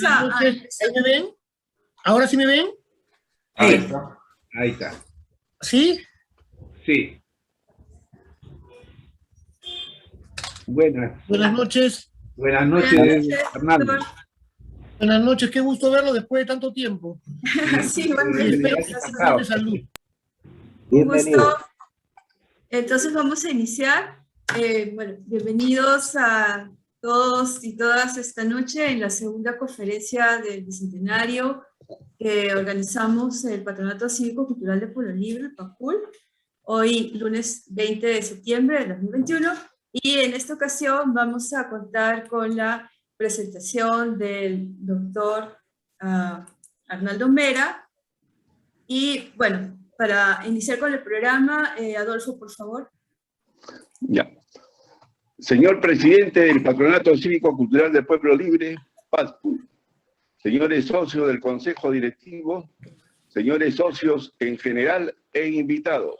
Vamos a noches. ¿Ahí me ven? ¿Ahora sí me ven? Ahí está. Ahí está. ¿Sí? Sí. Buenas. Buenas noches. Buenas noches, Fernando. Buenas noches, qué gusto verlo después de tanto tiempo. Sí, Y igualmente. espero que estén de salud. Un gusto. Entonces vamos a iniciar. Bueno, bienvenidos a todos y todas esta noche en la segunda conferencia del Bicentenario que organizamos el Patronato Cívico Cultural de Pueblo Libre, el PACUL, hoy lunes 20 de septiembre de 2021. Y en esta ocasión vamos a contar con la presentación del doctor Arnaldo Mera. Y bueno, para iniciar con el programa, Adolfo, por favor. Ya. Señor presidente del Patronato Cívico Cultural del Pueblo Libre, PACUL, señores socios del Consejo Directivo, señores socios en general e invitados,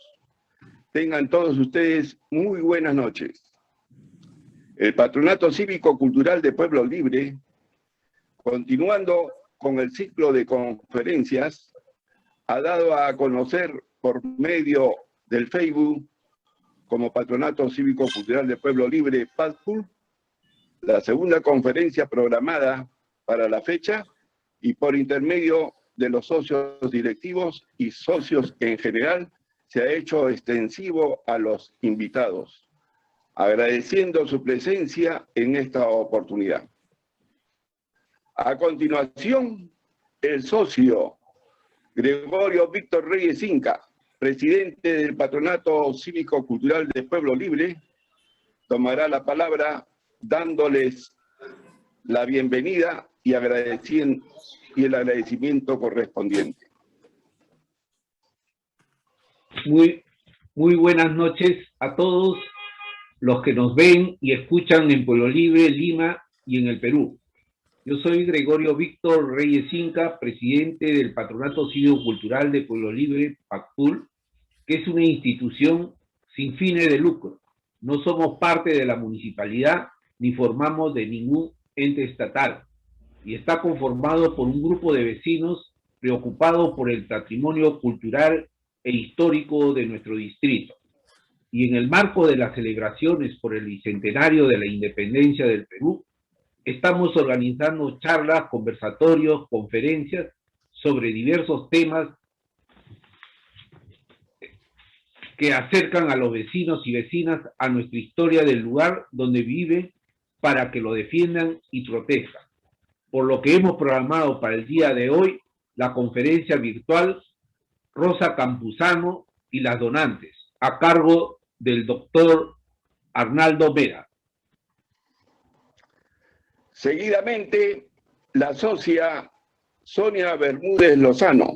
tengan todos ustedes muy buenas noches. El Patronato Cívico Cultural de Pueblo Libre, continuando con el ciclo de conferencias, ha dado a conocer por medio del Facebook como Patronato Cívico Cultural de Pueblo Libre, PACUL, la segunda conferencia programada para la fecha y por intermedio de los socios directivos y socios en general se ha hecho extensivo a los invitados, agradeciendo su presencia en esta oportunidad. A continuación, el socio Gregorio Víctor Reyes Inca, presidente del Patronato Cívico Cultural de Pueblo Libre, tomará la palabra dándoles la bienvenida y el agradecimiento correspondiente. Muy buenas noches a todos los que nos ven y escuchan en Pueblo Libre, Lima y en el Perú. Yo soy Gregorio Víctor Reyes Inca, presidente del Patronato Cívico Cultural de Pueblo Libre, PACUL, que es una institución sin fines de lucro. No somos parte de la municipalidad ni formamos de ningún ente estatal y está conformado por un grupo de vecinos preocupados por el patrimonio cultural e histórico de nuestro distrito. Y en el marco de las celebraciones por el bicentenario de la independencia del Perú, estamos organizando charlas, conversatorios, conferencias sobre diversos temas que acercan a los vecinos y vecinas a nuestra historia del lugar donde viven para que lo defiendan y protejan. Por lo que hemos programado para el día de hoy la conferencia virtual Rosa Campuzano y las donantes, a cargo del doctor Arnaldo Mera. Seguidamente, la socia Sonia Bermúdez Lozano,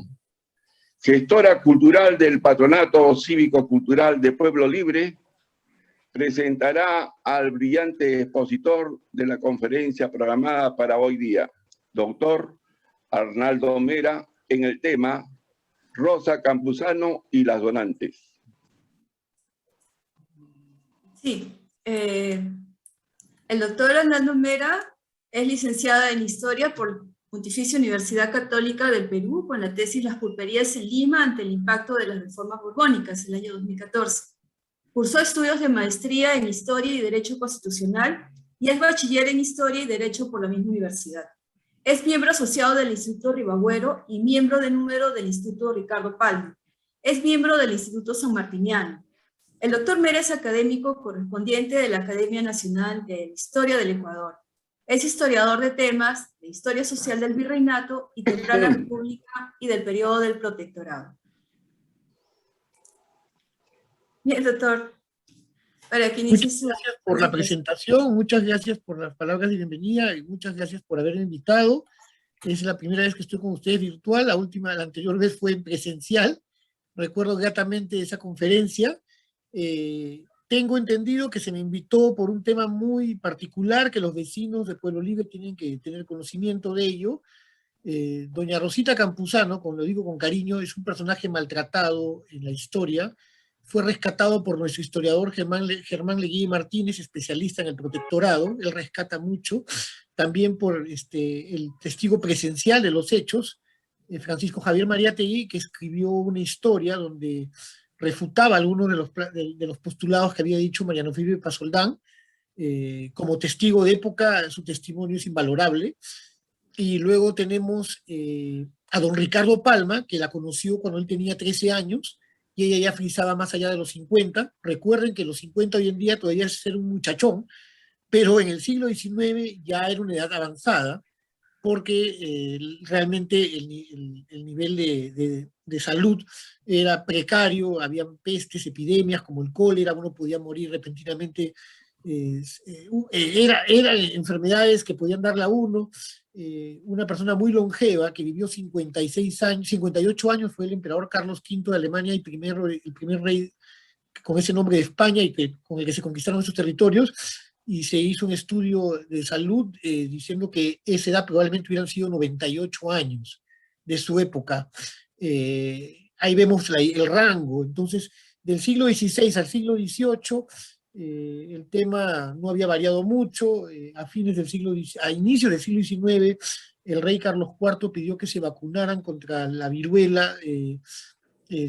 gestora cultural del Patronato Cívico Cultural de Pueblo Libre, presentará al brillante expositor de la conferencia programada para hoy día, doctor Arnaldo Mera, en el tema Rosa Campuzano y las donantes. Sí, el doctor Arnaldo Mera es licenciada en Historia por Pontificia Universidad Católica del Perú, con la tesis Las pulperías en Lima ante el impacto de las reformas borbónicas, el año 2014. Cursó estudios de maestría en Historia y Derecho Constitucional y es bachiller en Historia y Derecho por la misma universidad. Es miembro asociado del Instituto Ribagüero y miembro de número del Instituto Ricardo Palma. Es miembro del Instituto San Martiniano. El doctor Mera es académico correspondiente de la Academia Nacional de Historia del Ecuador. Es historiador de temas de historia social del virreinato y temprana república y del periodo del protectorado. Bien, doctor, para que inicie su... Muchas gracias por la presentación, muchas gracias por las palabras de bienvenida y muchas gracias por haberme invitado. Es la primera vez que estoy con ustedes virtual, la anterior vez fue en presencial. Recuerdo gratamente esa conferencia. Tengo entendido que se me invitó por un tema muy particular, que los vecinos de Pueblo Libre tienen que tener conocimiento de ello. Doña Rosita Campuzano, como lo digo con cariño, es un personaje maltratado en la historia. Fue rescatado por nuestro historiador Germán Leguía Martínez, especialista en el protectorado. Él rescata mucho, también por el testigo presencial de los hechos, Francisco Javier Mariátegui, que escribió una historia donde refutaba algunos de los postulados que había dicho Mariano Felipe Pasoldán. Como testigo de época, su testimonio es invalorable. Y luego tenemos a don Ricardo Palma, que la conoció cuando él tenía 13 años, y ella ya frisaba más allá de los 50. Recuerden que los 50 hoy en día todavía es ser un muchachón, pero en el siglo XIX ya era una edad avanzada, porque realmente el nivel de salud era precario, había pestes, epidemias como el cólera, uno podía morir repentinamente, eran enfermedades que podían darle a uno. Una persona muy longeva que vivió 56 años, 58 años, fue el emperador Carlos V de Alemania, el primer rey con ese nombre de España y con el que se conquistaron esos territorios, y se hizo un estudio de salud diciendo que esa edad probablemente hubieran sido 98 años de su época. Ahí vemos el rango. Entonces, del siglo XVI al siglo XVIII, el tema no había variado mucho. A inicios del siglo XIX, el rey Carlos IV pidió que se vacunaran contra la viruela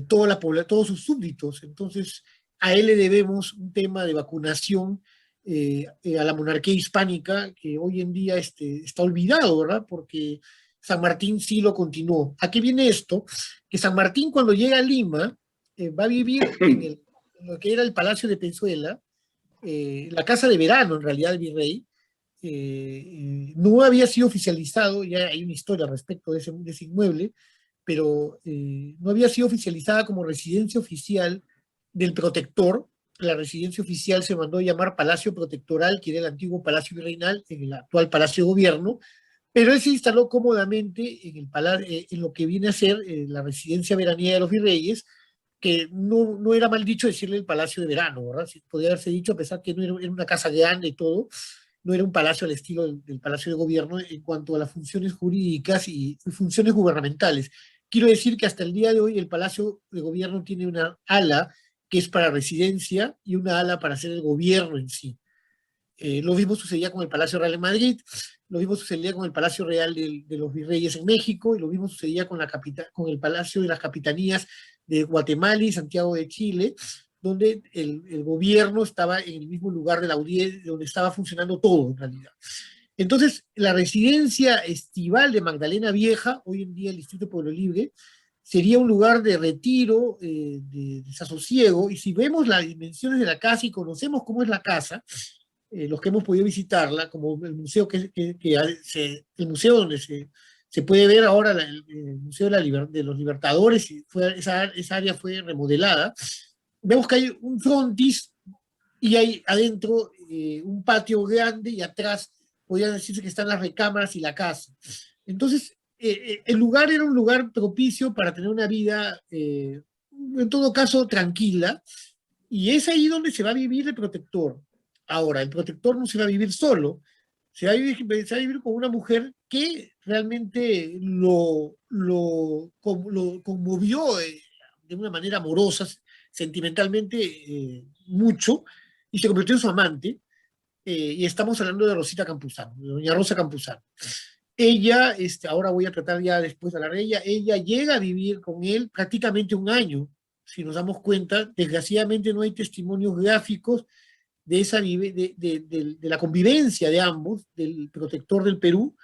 todos sus súbditos. Entonces, a él le debemos un tema de vacunación a la monarquía hispánica, que hoy en día está olvidado, ¿verdad? Porque San Martín sí lo continuó. ¿A qué viene esto? Que San Martín, cuando llega a Lima, va a vivir en lo que era el Palacio de Pezuela, la casa de verano, en realidad, del virrey. No había sido oficializado, ya hay una historia respecto de ese inmueble, pero no había sido oficializada como residencia oficial del protector. La residencia oficial se mandó a llamar Palacio Protectoral, que era el antiguo Palacio Virreinal, en el actual Palacio de Gobierno, pero él se instaló cómodamente en lo que viene a ser la residencia veraniega de los virreyes, que no era mal dicho decirle el Palacio de Verano, ¿verdad? Podría haberse dicho, a pesar que no era una casa grande y todo, no era un palacio al estilo del Palacio de Gobierno en cuanto a las funciones jurídicas y funciones gubernamentales. Quiero decir que hasta el día de hoy el Palacio de Gobierno tiene una ala que es para residencia y una ala para hacer el gobierno en sí. Lo mismo sucedía con el Palacio Real de Madrid, lo mismo sucedía con el Palacio Real de los Virreyes en México, y lo mismo sucedía con el Palacio de las Capitanías de Guatemala y Santiago de Chile, donde el gobierno estaba en el mismo lugar de la audiencia, donde estaba funcionando todo en realidad. Entonces, la residencia estival de Magdalena Vieja, hoy en día el Distrito Pueblo Libre, sería un lugar de retiro, de desasosiego, y si vemos las dimensiones de la casa y conocemos cómo es la casa, los que hemos podido visitarla, como el museo el museo donde se puede ver ahora el Museo de los Libertadores, y esa área fue remodelada, vemos que hay un frontis y hay adentro un patio grande, y atrás podrían decirse que están las recámaras y la casa. Entonces, el lugar era un lugar propicio para tener una vida, en todo caso, tranquila, y es ahí donde se va a vivir el protector. Ahora, el protector no se va a vivir solo, se va a vivir con una mujer que realmente lo conmovió de una manera amorosa, sentimentalmente mucho, y se convirtió en su amante, y estamos hablando de Rosita Campuzano, de doña Rosa Campuzano. Ella, ahora voy a tratar ya después de hablar de ella llega a vivir con él prácticamente un año, si nos damos cuenta. Desgraciadamente no hay testimonios gráficos de la convivencia de ambos, del protector del Perú.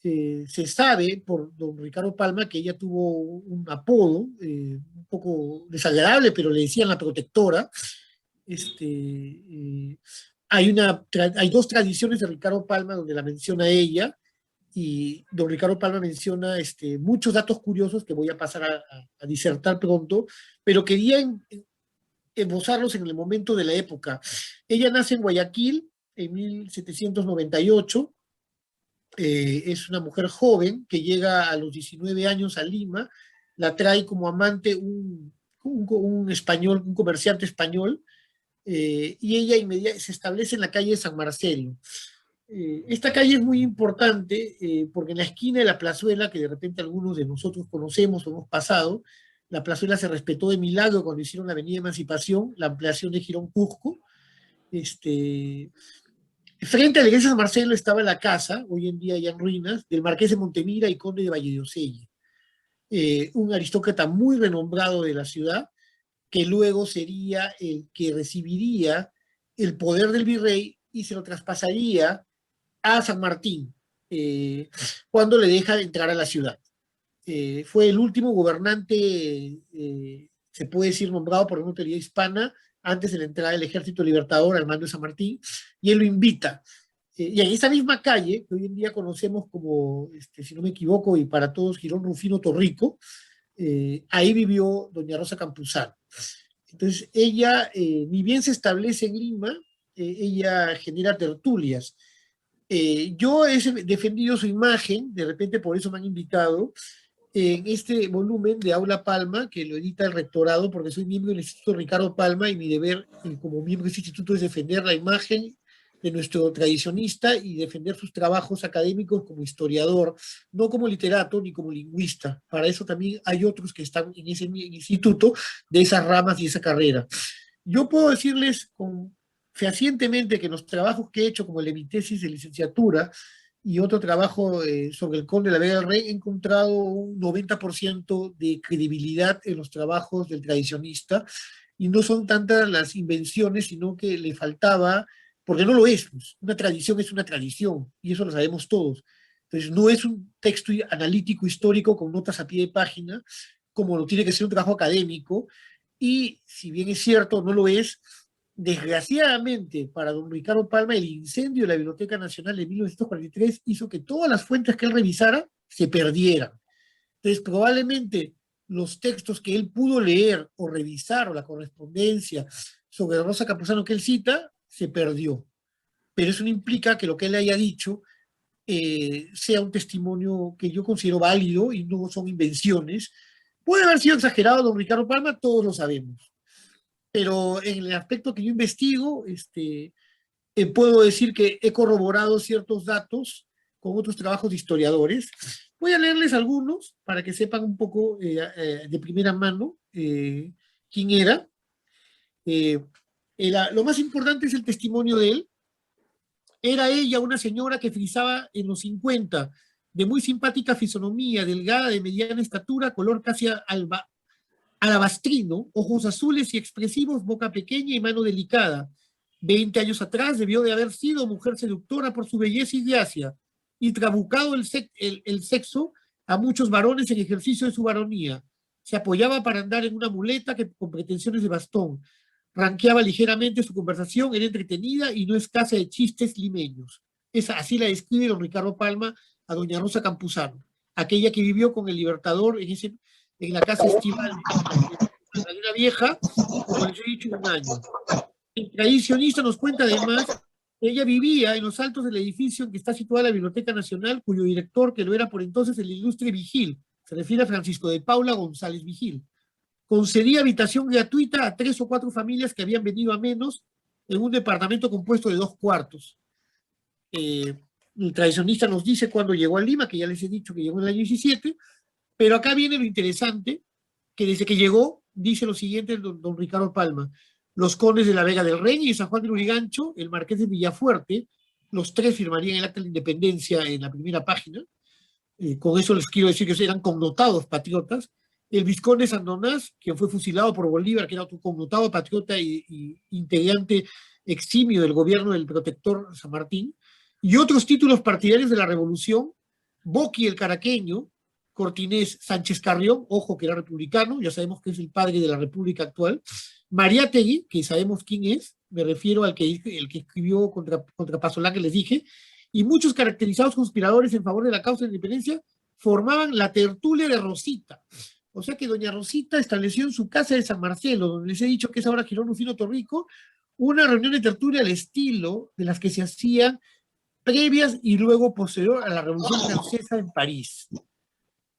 Se sabe por don Ricardo Palma que ella tuvo un apodo un poco desagradable, pero le decían la protectora. Hay dos tradiciones de Ricardo Palma donde la menciona ella, y don Ricardo Palma menciona muchos datos curiosos que voy a pasar a disertar pronto, pero quería esbozarlos en el momento de la época. Ella nace en Guayaquil en 1798, es una mujer joven que llega a los 19 años a Lima, la trae como amante un español, un comerciante español, y ella se establece en la calle de San Marcelo. Esta calle es muy importante porque en la esquina de la plazuela, que de repente algunos de nosotros conocemos o hemos pasado, la plazuela se respetó de milagro cuando hicieron la Avenida Emancipación, la ampliación de Girón Cusco. Frente a la iglesia de San Marcelo estaba la casa, hoy en día ya en ruinas, del marqués de Montemira y conde de Valledoselle, un aristócrata muy renombrado de la ciudad, que luego sería el que recibiría el poder del virrey y se lo traspasaría a San Martín cuando le deja entrar a la ciudad. Fue el último gobernante, se puede decir, nombrado por una autoridad hispana antes de la entrada del Ejército Libertador al mando de San Martín, y él lo invita. Y en esa misma calle, que hoy en día conocemos como, si no me equivoco, y para todos, Girón Rufino Torrico, ahí vivió doña Rosa Campuzano. Entonces, ella, ni bien se establece en Lima, ella genera tertulias. Yo he defendido su imagen, de repente por eso me han invitado, en este volumen de Aula Palma, que lo edita el rectorado, porque soy miembro del Instituto Ricardo Palma y mi deber como miembro de este instituto es defender la imagen de nuestro tradicionista y defender sus trabajos académicos como historiador, no como literato ni como lingüista. Para eso también hay otros que están en ese instituto de esas ramas y esa carrera. Yo puedo decirles fehacientemente que en los trabajos que he hecho, como mi tesis de licenciatura y otro trabajo sobre el Conde de la Vega del Rey, he encontrado un 90% de credibilidad en los trabajos del tradicionista, y no son tantas las invenciones, sino que le faltaba, porque no lo es, pues. Una tradición es una tradición, y eso lo sabemos todos. Entonces, no es un texto analítico histórico con notas a pie de página, como lo tiene que ser un trabajo académico, y si bien es cierto, no lo es. Desgraciadamente para don Ricardo Palma, el incendio de la Biblioteca Nacional de 1943 hizo que todas las fuentes que él revisara se perdieran. Entonces, probablemente los textos que él pudo leer o revisar, o la correspondencia sobre Rosa Campuzano que él cita, se perdió. Pero eso no implica que lo que él haya dicho sea un testimonio que yo considero válido y no son invenciones. Puede haber sido exagerado don Ricardo Palma, todos lo sabemos. Pero en el aspecto que yo investigo, puedo decir que he corroborado ciertos datos con otros trabajos de historiadores. Voy a leerles algunos para que sepan un poco de primera mano quién era. Lo más importante es el testimonio de él. Era ella una señora que frisaba en los 50, de muy simpática fisonomía, delgada, de mediana estatura, color casi alabastrino, ojos azules y expresivos, boca pequeña y mano delicada. 20 años atrás debió de haber sido mujer seductora por su belleza y gracia, y trabucado el sexo a muchos varones en ejercicio de su varonía. Se apoyaba para andar en una muleta con pretensiones de bastón. Ranqueaba ligeramente su conversación, era entretenida y no escasa de chistes limeños. Así la describe don Ricardo Palma a doña Rosa Campuzano, aquella que vivió con el Libertador en la casa estival de la Laguna Vieja, como les he dicho, un año. El tradicionista nos cuenta además que ella vivía en los altos del edificio en que está situada la Biblioteca Nacional, cuyo director, que lo era por entonces el ilustre Vigil, se refiere a Francisco de Paula González Vigil, concedía habitación gratuita a 3 o 4 familias que habían venido a menos en un departamento compuesto de 2 cuartos. El tradicionista nos dice cuándo llegó a Lima, que ya les he dicho que llegó en el año 17, pero acá viene lo interesante, que desde que llegó, dice lo siguiente don Ricardo Palma: los condes de la Vega del Rey y de San Juan de Lurigancho, el marqués de Villafuerte, los 3 firmarían el acta de la independencia en la primera página. Con eso les quiero decir que eran connotados patriotas. El vizconde Sandonás, quien fue fusilado por Bolívar, que era otro connotado patriota y integrante eximio del gobierno del protector San Martín, y otros títulos partidarios de la revolución: Boqui el caraqueño, Cortinés Sánchez Carrión, ojo que era republicano, ya sabemos que es el padre de la república actual, Mariátegui, que sabemos quién es, me refiero al que escribió contra Pazolán, que les dije, y muchos caracterizados conspiradores en favor de la causa de la independencia formaban la tertulia de Rosita. O sea que doña Rosita estableció en su casa de San Marcelo, donde les he dicho que es ahora Girón Rufino Torrico, una reunión de tertulia al estilo de las que se hacían previas y luego posterior a la Revolución Francesa en París.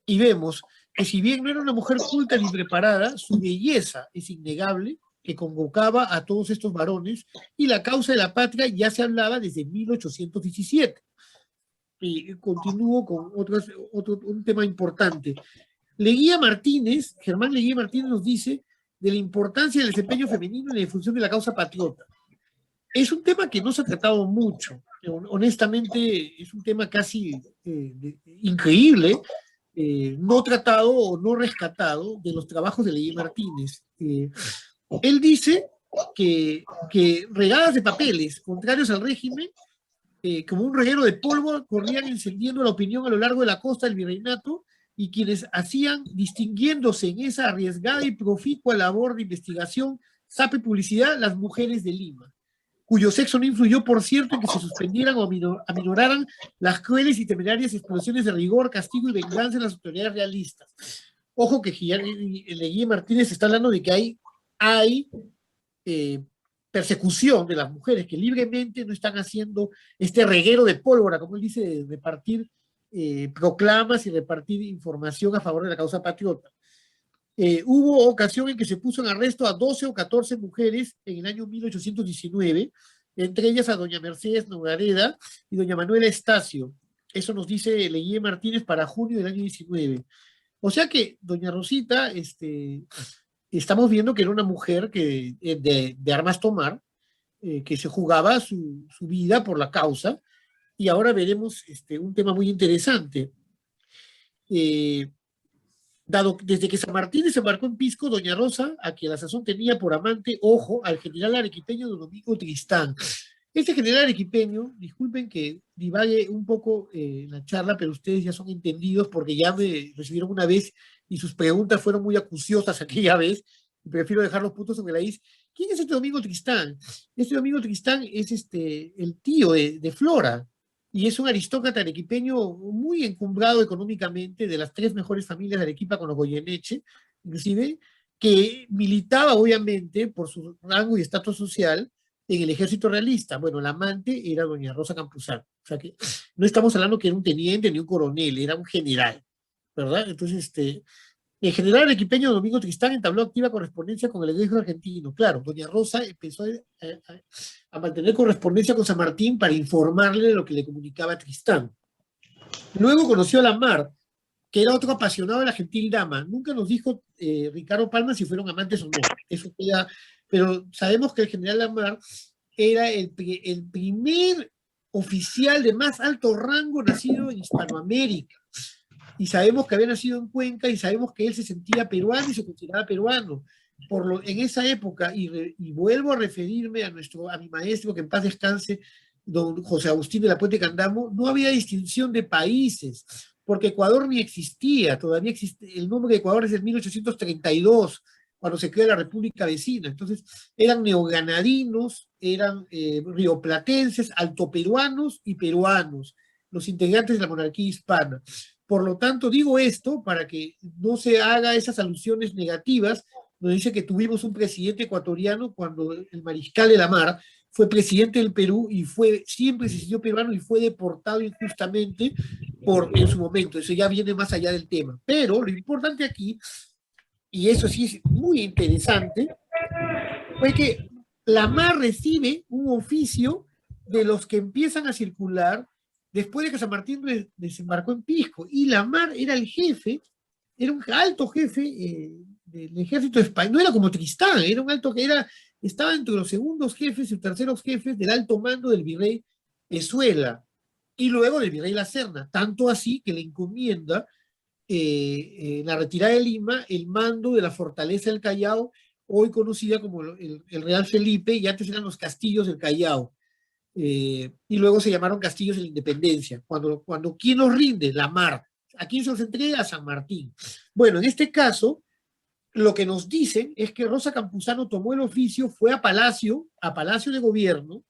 Y vemos que si bien no era una mujer culta ni preparada, su belleza es innegable, que convocaba a todos estos varones, y la causa de la patria ya se hablaba desde 1817. Y continúo con un tema importante. Germán Leguía Martínez nos dice de la importancia del desempeño femenino en la difusión de la causa patriota. es un tema que no se ha tratado mucho. Honestamente, es un tema casi increíble, no tratado o no rescatado de los trabajos de Ley Martínez. Él dice que regadas de papeles contrarios al régimen, como un reguero de polvo, corrían encendiendo la opinión a lo largo de la costa del virreinato, y quienes hacían, distinguiéndose en esa arriesgada y proficua labor de investigación, sape y publicidad, las mujeres de Lima, cuyo sexo no influyó, por cierto, en que se suspendieran o aminoraran las crueles y temerarias explosiones de rigor, castigo y venganza en las autoridades realistas. Ojo que Leguía Martínez está hablando de que hay persecución de las mujeres que libremente no están haciendo este reguero de pólvora, como él dice, de repartir proclamas y repartir información a favor de la causa patriota. Hubo ocasión en que se puso en arresto a 12 o 14 mujeres en el año 1819, entre ellas a doña Mercedes Nogareda y doña Manuela Estacio. Eso nos dice Leguía Martínez para junio del año 19. O sea que doña Rosita, estamos viendo que era una mujer que, de armas tomar, que se jugaba su vida por la causa, y ahora veremos un tema muy interesante. Desde que San Martín desembarcó en Pisco, doña Rosa, a quien la sazón tenía por amante, ojo, al general arequipeño don Domingo Tristán. Este general arequipeño, disculpen que divague un poco la charla, pero ustedes ya son entendidos porque ya me recibieron una vez y sus preguntas fueron muy acuciosas aquella vez, y prefiero dejar los puntos sobre la is. ¿Quién es este Domingo Tristán? Este Domingo Tristán es el tío de Flora, y es un aristócrata arequipeño muy encumbrado económicamente, de las 3 mejores familias de Arequipa con los Goyeneche, inclusive, que militaba obviamente por su rango y estatus social en el ejército realista. Bueno, la amante era doña Rosa Campuzano. O sea que no estamos hablando que era un teniente ni un coronel, era un general, ¿verdad? Entonces, el general arequipeño Domingo Tristán entabló activa correspondencia con el ejército argentino. Claro, doña Rosa empezó a mantener correspondencia con San Martín para informarle de lo que le comunicaba Tristán. Luego conoció a Lamar, que era otro apasionado de la gentil dama. Nunca nos dijo Ricardo Palma si fueron amantes o no. Eso queda, pero sabemos que el general Lamar era el primer oficial de más alto rango nacido en Hispanoamérica. Y sabemos que había nacido en Cuenca, y sabemos que él se sentía peruano y se consideraba peruano. En esa época, y vuelvo a referirme a mi maestro, que en paz descanse, don José Agustín de la Puente Candamo, no había distinción de países, porque Ecuador ni existía, todavía existe, el nombre de Ecuador es del 1832, cuando se crea la República Vecina. Entonces, eran neogranadinos, eran rioplatenses, altoperuanos y peruanos, los integrantes de la monarquía hispana. Por lo tanto, digo esto para que no se haga esas alusiones negativas. Nos dice que tuvimos un presidente ecuatoriano cuando el mariscal de la Mar fue presidente del Perú y siempre se sintió peruano y fue deportado injustamente en su momento. Eso ya viene más allá del tema. Pero lo importante aquí, y eso sí es muy interesante, fue que la Mar recibe un oficio de los que empiezan a circular después de que San Martín desembarcó en Pisco, y Lamar era el jefe, era un alto jefe del ejército español, no era como Tristán, era un alto que estaba entre los segundos jefes y los terceros jefes del alto mando del virrey Pezuela, y luego del virrey La Serna, tanto así que le encomienda en la retirada de Lima el mando de la fortaleza del Callao, hoy conocida como el Real Felipe, y antes eran los castillos del Callao. Y luego se llamaron Castillos de la Independencia. Cuando ¿quién nos rinde? La Mar. ¿A quién se nos entrega? A San Martín. Bueno, en este caso, lo que nos dicen es que Rosa Campuzano tomó el oficio, fue a Palacio de Gobierno,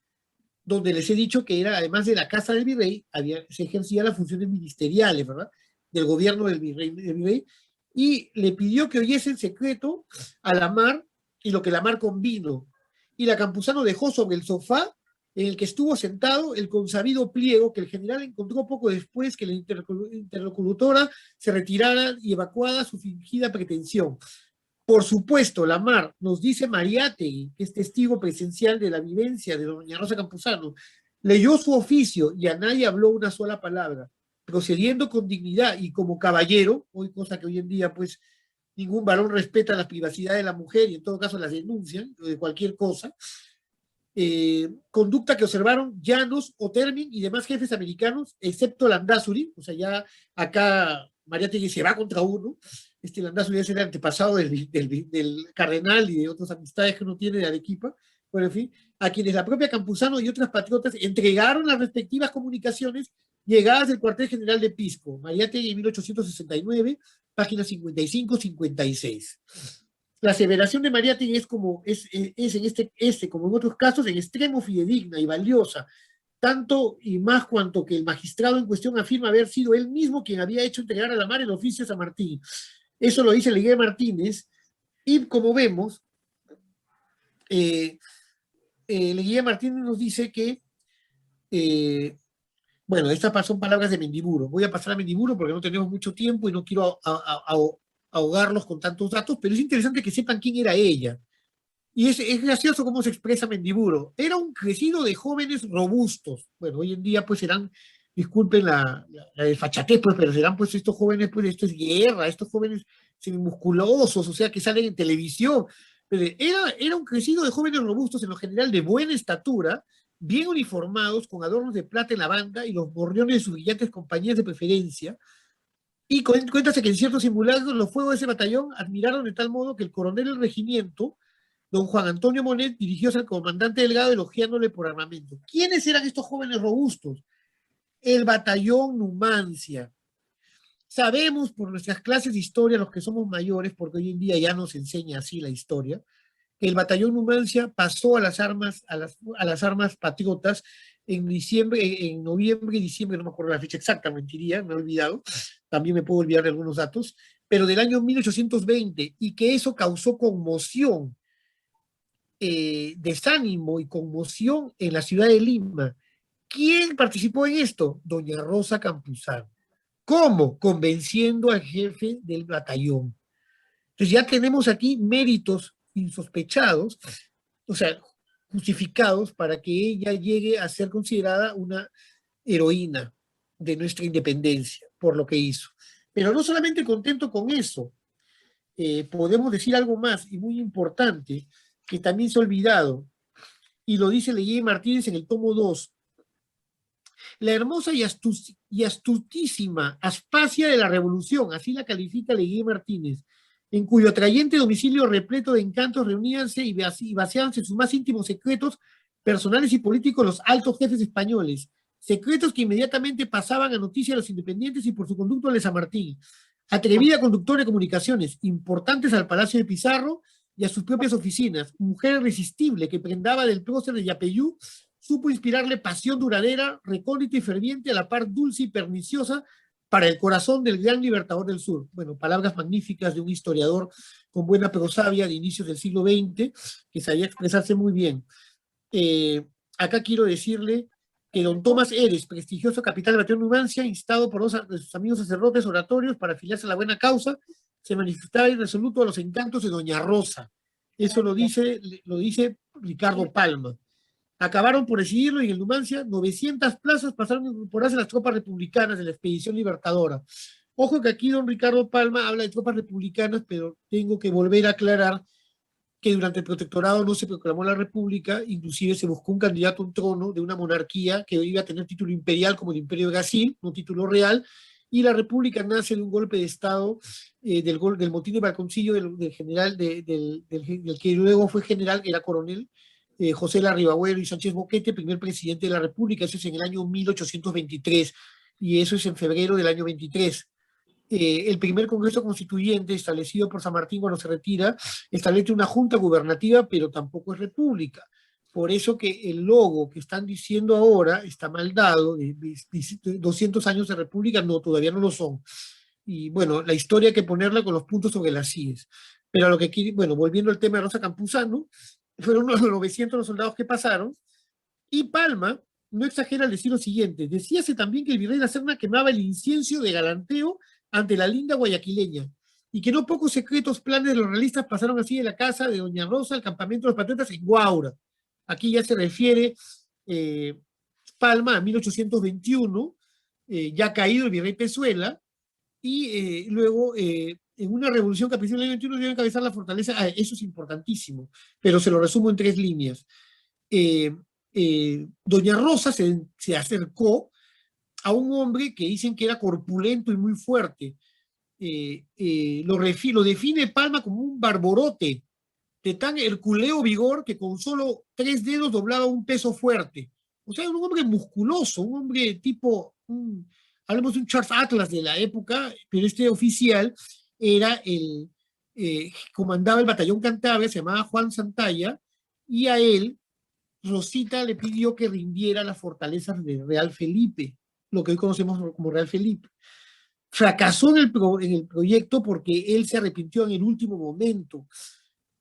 donde les he dicho que era, además de la Casa del Virrey, se ejercían las funciones ministeriales, ¿verdad? Del gobierno del virrey, y le pidió que oyese en secreto a la Mar y lo que la Mar convino. Y la Campuzano dejó sobre el sofá en el que estuvo sentado el consabido pliego que el general encontró poco después que la interlocutora se retirara y evacuada su fingida pretensión. Por supuesto, la Mar, nos dice Mariátegui, que es testigo presencial de la vivencia de doña Rosa Campuzano, leyó su oficio y a nadie habló una sola palabra, procediendo con dignidad y como caballero, hoy cosa que hoy en día pues ningún varón respeta la privacidad de la mujer y en todo caso las denuncian de cualquier cosa. conducta que observaron Llanos, Otermin y demás jefes americanos, excepto Landázuri. O sea, ya acá Mariátegui se va contra uno. Landázuri es el antepasado del cardenal y de otras amistades que uno tiene de Arequipa. Bueno, en fin, a quienes la propia Campuzano y otras patriotas entregaron las respectivas comunicaciones llegadas del cuartel general de Pisco, Mariátegui en 1869, páginas 55-56. La aseveración de Mariátegui es en como en otros casos, en extremo fidedigna y valiosa, tanto y más cuanto que el magistrado en cuestión afirma haber sido él mismo quien había hecho entregar a la mar el oficio a San Martín. Eso lo dice Leguía Martínez, y como vemos, Leguía Martínez nos dice que, bueno, estas son palabras de Mendiburo. Voy a pasar a Mendiburo porque no tenemos mucho tiempo y no quiero ahogarlos con tantos datos, pero es interesante que sepan quién era ella. Y es gracioso cómo se expresa Mendiburo. Era un crecido de jóvenes robustos. Bueno, hoy en día pues serán, disculpen la desfachatez, pues, pero serán pues estos jóvenes, pues esto es guerra, estos jóvenes semimusculosos, o sea, que salen en televisión. Pero era un crecido de jóvenes robustos, en lo general de buena estatura, bien uniformados, con adornos de plata en la banda y los gorriones de sus brillantes compañías de preferencia. Y cuéntase que en ciertos simulacros los fuegos de ese batallón admiraron de tal modo que el coronel del regimiento, don Juan Antonio Monet, dirigióse al comandante Delgado elogiándole por armamento. ¿Quiénes eran estos jóvenes robustos? El batallón Numancia. Sabemos por nuestras clases de historia, los que somos mayores, porque hoy en día ya nos enseña así la historia, que el batallón Numancia pasó a las armas patriotas en noviembre y diciembre, no me acuerdo la fecha exacta, mentiría, me he olvidado, también me puedo olvidar de algunos datos, pero del año 1820, y que eso causó conmoción, desánimo y conmoción en la ciudad de Lima. ¿Quién participó en esto? Doña Rosa Campuzano. ¿Cómo? Convenciendo al jefe del batallón. Entonces ya tenemos aquí méritos insospechados, o sea, justificados para que ella llegue a ser considerada una heroína de nuestra independencia por lo que hizo. Pero no solamente contento con eso, podemos decir algo más y muy importante que también se ha olvidado, y lo dice Leguía Martínez en el tomo 2. La hermosa y astutísima Aspasia de la Revolución, así la califica Leguía Martínez, en cuyo atrayente domicilio repleto de encantos reuníanse y vaciábanse sus más íntimos secretos personales y políticos los altos jefes españoles, secretos que inmediatamente pasaban a noticia a los independientes y por su conducto de San Martín. Atrevida conductora de comunicaciones, importantes al Palacio de Pizarro y a sus propias oficinas, mujer irresistible que prendaba del prócer de Yapeyú, supo inspirarle pasión duradera, recóndita y ferviente, a la par dulce y perniciosa para el corazón del gran libertador del sur. Bueno, palabras magníficas de un historiador con buena prosapia de inicios del siglo XX, que sabía expresarse muy bien. Acá quiero decirle que don Tomás Eres, prestigioso capitán del batallón Numancia, instado por dos de sus amigos sacerdotes oratorios para afiliarse a la buena causa, se manifestaba irresoluto a los encantos de doña Rosa. Eso lo dice Ricardo Palma. Acabaron por decidirlo y en el Numancia 900 plazas pasaron a incorporarse las tropas republicanas de la expedición libertadora. Ojo que aquí don Ricardo Palma habla de tropas republicanas, pero tengo que volver a aclarar que durante el protectorado no se proclamó la república, inclusive se buscó un candidato a un trono de una monarquía que iba a tener título imperial como el Imperio de Brasil, no título real, y la república nace de un golpe de estado, del motín de Balconcillo del general, del que luego fue general, era coronel, José Larribagüero y Sánchez Boquete, primer presidente de la República. Eso es en el año 1823, y eso es en febrero del año 23. El primer Congreso Constituyente, establecido por San Martín cuando se retira, establece una junta gubernativa, pero tampoco es república. Por eso que el logo que están diciendo ahora está mal dado, 200 años de república, no, todavía no lo son. Y bueno, la historia hay que ponerla con los puntos sobre las IES. Pero a lo que quiere, bueno, volviendo al tema de Rosa Campuzano, fueron unos 900 los soldados que pasaron, y Palma no exagera al decir lo siguiente: decíase también que el virrey de la Serna quemaba el incienso de galanteo ante la linda guayaquileña, y que no pocos secretos planes de los realistas pasaron así de la casa de doña Rosa al campamento de los patriotas en Guaura. Aquí ya se refiere Palma a 1821, ya caído el virrey Pezuela, y luego en una revolución que a principios del año 21 debe encabezar la fortaleza. Eso es importantísimo, pero se lo resumo en 3 líneas. doña Rosa se acercó a un hombre que dicen que era corpulento y muy fuerte. Lo define Palma como un barborote de tan herculeo vigor que con solo 3 dedos doblaba un peso fuerte. O sea, un hombre musculoso, un hombre tipo, hablamos de un Charles Atlas de la época, pero este oficial era comandaba el batallón Cantabria, se llamaba Juan Santalla, y a él Rosita le pidió que rindiera las fortalezas de Real Felipe, lo que hoy conocemos como Real Felipe. Fracasó en el proyecto porque él se arrepintió en el último momento,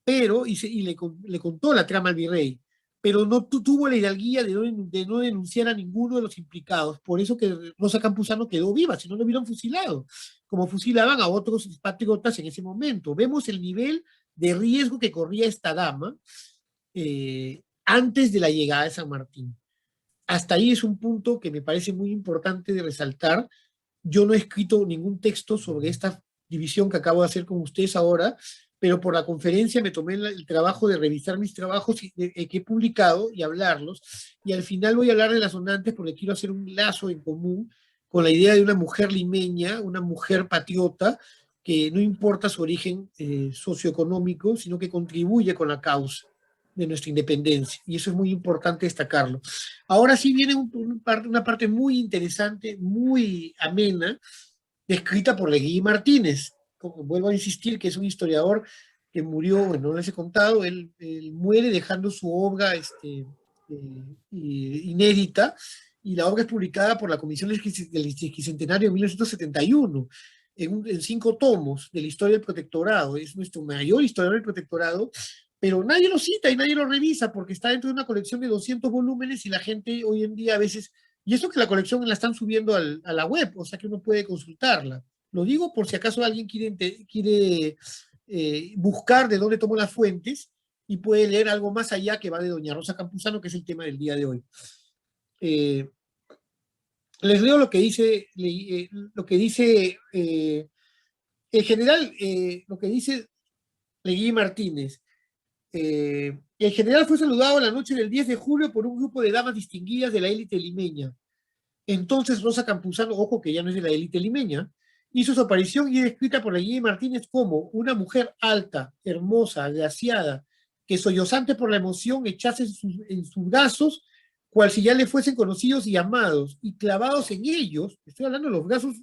pero, le contó la trama al virrey, pero no tuvo la hidalguía de no denunciar a ninguno de los implicados. Por eso que Rosa Campuzano quedó viva, si no lo hubieran fusilado, como fusilaban a otros patriotas en ese momento. Vemos el nivel de riesgo que corría esta dama antes de la llegada de San Martín. Hasta ahí es un punto que me parece muy importante de resaltar. Yo no he escrito ningún texto sobre esta división que acabo de hacer con ustedes ahora, pero por la conferencia me tomé el trabajo de revisar mis trabajos que he publicado y hablarlos, y al final voy a hablar de las donantes porque quiero hacer un lazo en común con la idea de una mujer limeña, una mujer patriota, que no importa su origen socioeconómico, sino que contribuye con la causa de nuestra independencia, y eso es muy importante destacarlo. Ahora sí viene una parte muy interesante, muy amena, escrita por Leguía Martínez. Como vuelvo a insistir que es un historiador que murió, bueno, no les he contado, él muere dejando su obra inédita, y la obra es publicada por la Comisión del Sesquicentenario de 1971, en 5 tomos de la historia del protectorado. Es nuestro mayor historiador del protectorado, pero nadie lo cita y nadie lo revisa porque está dentro de una colección de 200 volúmenes y la gente hoy en día a veces, y eso que la colección la están subiendo a la web, o sea que uno puede consultarla. Lo digo por si acaso alguien quiere buscar de dónde tomó las fuentes y puede leer algo más allá que va de doña Rosa Campuzano, que es el tema del día de hoy. Les leo lo que dice, en general, lo que dice Leguía Martínez. El general fue saludado la noche del 10 de julio por un grupo de damas distinguidas de la élite limeña. Entonces Rosa Campuzano, ojo que ya no es de la élite limeña, hizo su aparición y es descrita por Leguía Martínez como una mujer alta, hermosa, agraciada, que sollozante por la emoción echase en sus brazos, cual si ya le fuesen conocidos y amados, y clavados en ellos, estoy hablando de los brazos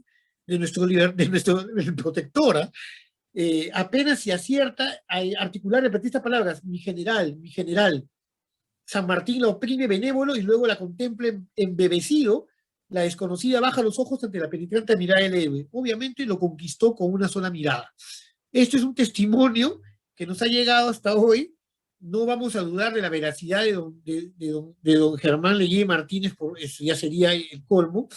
de nuestra protectora, apenas se acierta a articular, repetir estas palabras, mi general. San Martín la oprime benévolo y luego la contempla embebecido. La desconocida baja los ojos ante la penetrante mirada del héroe. Obviamente lo conquistó con una sola mirada. Esto es un testimonio que nos ha llegado hasta hoy. No vamos a dudar de la veracidad de don Germán Leguía Martínez, eso ya sería el colmo.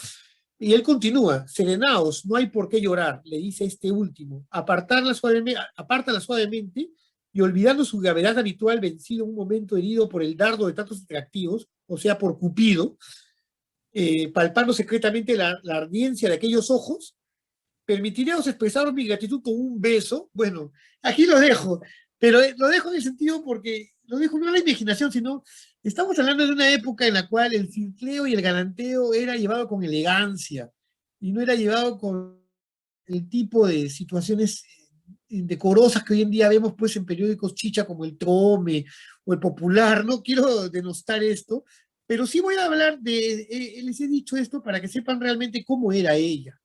Y él continúa, serenaos, no hay por qué llorar, le dice este último, apártala suavemente y olvidando su gravedad habitual, vencido en un momento herido por el dardo de tantos atractivos, o sea, por Cupido, palpando secretamente la ardiencia de aquellos ojos, permitiríamos expresaros mi gratitud con un beso. Bueno, aquí lo dejo, pero lo dejo en el sentido porque, lo dejo no a la imaginación, sino estamos hablando de una época en la cual el flirteo y el galanteo era llevado con elegancia y no era llevado con el tipo de situaciones indecorosas que hoy en día vemos pues en periódicos chicha como el Trome o el Popular. No quiero denostar esto, pero sí voy a hablar les he dicho esto para que sepan realmente cómo era ella.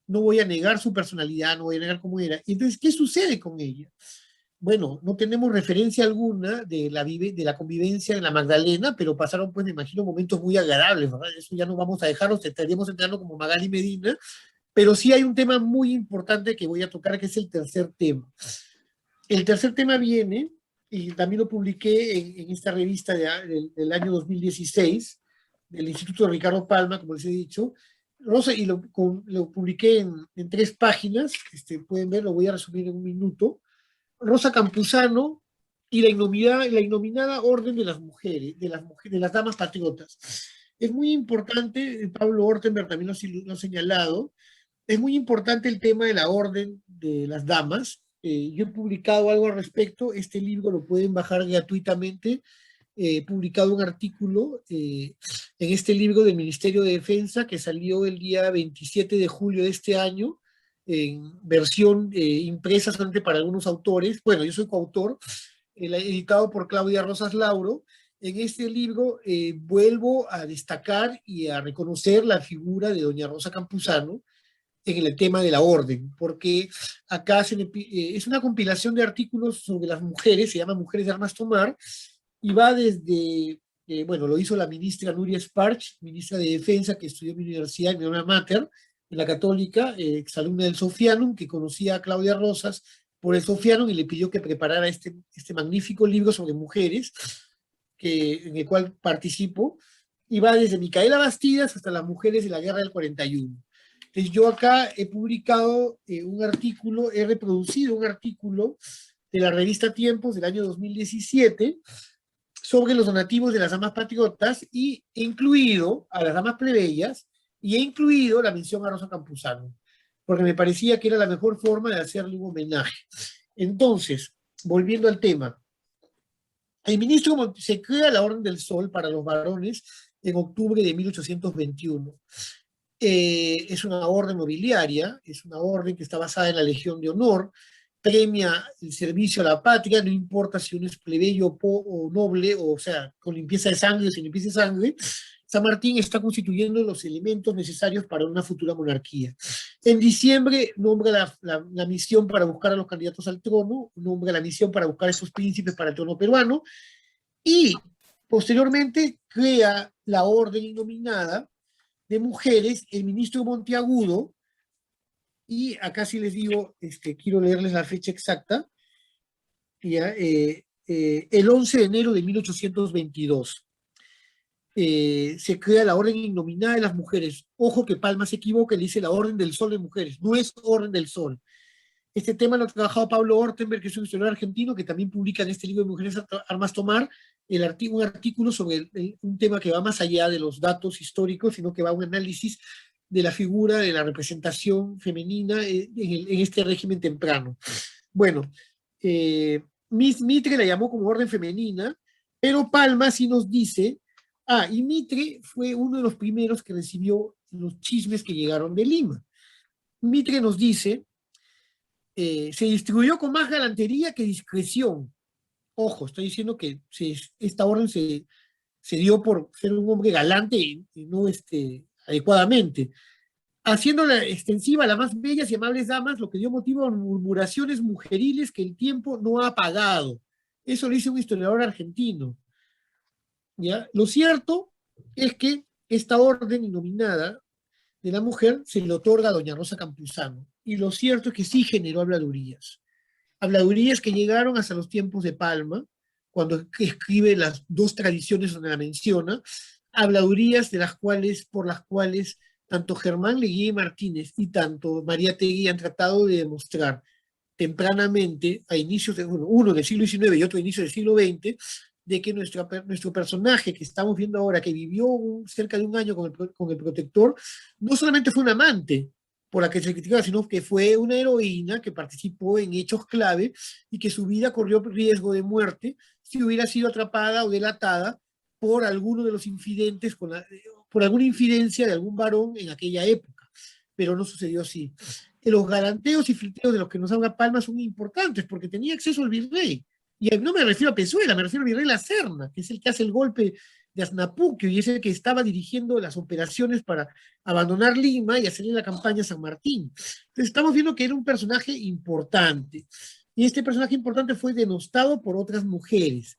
No voy a negar su personalidad, no voy a negar cómo era. Entonces, ¿qué sucede con ella? Bueno, no tenemos referencia alguna de la convivencia en la Magdalena, pero pasaron, pues, me imagino, momentos muy agradables, ¿verdad? Eso ya no vamos a dejarlo, estaríamos entrando como Magali Medina, pero sí hay un tema muy importante que voy a tocar, que es el tercer tema. El tercer tema viene, y también lo publiqué en esta revista del año 2016, del Instituto de Ricardo Palma, como les he dicho, Rosa, y lo publiqué en 3 páginas, pueden ver, lo voy a resumir en un minuto. Rosa Campuzano y la innominada Orden de las Mujeres, de las Damas Patriotas. Es muy importante, Pablo Ortenberg también lo ha señalado, es muy importante el tema de la Orden de las Damas. Yo he publicado algo al respecto, este libro lo pueden bajar gratuitamente publicado un artículo en este libro del Ministerio de Defensa que salió el día 27 de julio de este año, en versión impresa solamente para algunos autores. Bueno, yo soy coautor, editado por Claudia Rosas Lauro. En este libro vuelvo a destacar y a reconocer la figura de doña Rosa Campuzano en el tema de la orden, porque acá es una compilación de artículos sobre las mujeres, se llama Mujeres de Armas Tomar, y va desde, bueno, lo hizo la ministra Nuria Sparch, ministra de Defensa, que estudió en mi universidad, en mi alma mater, en la Católica, exalumna del Sofianum, que conocía a Claudia Rosas por el Sofianum y le pidió que preparara este magnífico libro sobre mujeres, en el cual participo, y va desde Micaela Bastidas hasta las mujeres de la guerra del 41. Entonces yo acá he publicado un artículo, he reproducido un artículo de la revista Tiempos del año 2017 sobre los donativos de las damas patriotas, y he incluido a las damas plebeyas y he incluido la mención a Rosa Campuzano, porque me parecía que era la mejor forma de hacerle un homenaje. Entonces, volviendo al tema, el ministro se crea la Orden del Sol para los varones en octubre de 1821. Es una orden nobiliaria, es una orden que está basada en la Legión de Honor, premia el servicio a la patria, no importa si uno es plebeyo o noble, o sea, con limpieza de sangre o sin limpieza de sangre. San Martín está constituyendo los elementos necesarios para una futura monarquía. En diciembre nombra la misión para buscar a los candidatos al trono, nombra la misión para buscar a esos príncipes para el trono peruano, y posteriormente crea la orden innominada de mujeres, el ministro Monteagudo, y acá sí les digo, quiero leerles la fecha exacta, ya, el 11 de enero de 1822. Se crea la orden innominada de las mujeres. Ojo que Palma se equivoca, le dice la Orden del Sol de Mujeres, no es Orden del Sol. Este tema lo ha trabajado Pablo Ortenberg, que es un historiador argentino, que también publica en este libro de Mujeres Armas Tomar un artículo sobre un tema que va más allá de los datos históricos, sino que va a un análisis de la figura de la representación femenina en este régimen temprano. Bueno, Miss Mitre la llamó como orden femenina, pero Palma sí nos dice, y Mitre fue uno de los primeros que recibió los chismes que llegaron de Lima. Mitre nos dice, se distribuyó con más galantería que discreción. Ojo, estoy diciendo que esta orden se dio por ser un hombre galante y no adecuadamente, haciéndola extensiva a las más bellas y amables damas, lo que dio motivo a murmuraciones mujeriles que el tiempo no ha apagado. Eso lo dice un historiador argentino. ¿Ya? Lo cierto es que esta orden innominada de la mujer se le otorga a doña Rosa Campuzano, y lo cierto es que sí generó habladurías que llegaron hasta los tiempos de Palma, cuando escribe las dos tradiciones donde la menciona, habladurías por las cuales tanto Germán Leguía Martínez y tanto María Tegui han tratado de demostrar tempranamente, a inicios uno del siglo XIX y otro a inicios del siglo XX, de que nuestro personaje que estamos viendo ahora, que vivió cerca de un año con el protector, no solamente fue un amante por la que se criticaba, sino que fue una heroína que participó en hechos clave y que su vida corrió riesgo de muerte si hubiera sido atrapada o delatada por alguno de los infidentes, por alguna infidencia de algún varón en aquella época. Pero no sucedió así. Los galanteos y flirteos de los que nos habla Palma son importantes porque tenía acceso al virrey. Y no me refiero a Pezuela, me refiero al virrey La Serna, que es el que hace el golpe de Asnapuquio y es el que estaba dirigiendo las operaciones para abandonar Lima y hacerle la campaña a San Martín. Entonces estamos viendo que era un personaje importante. Y este personaje importante fue denostado por otras mujeres.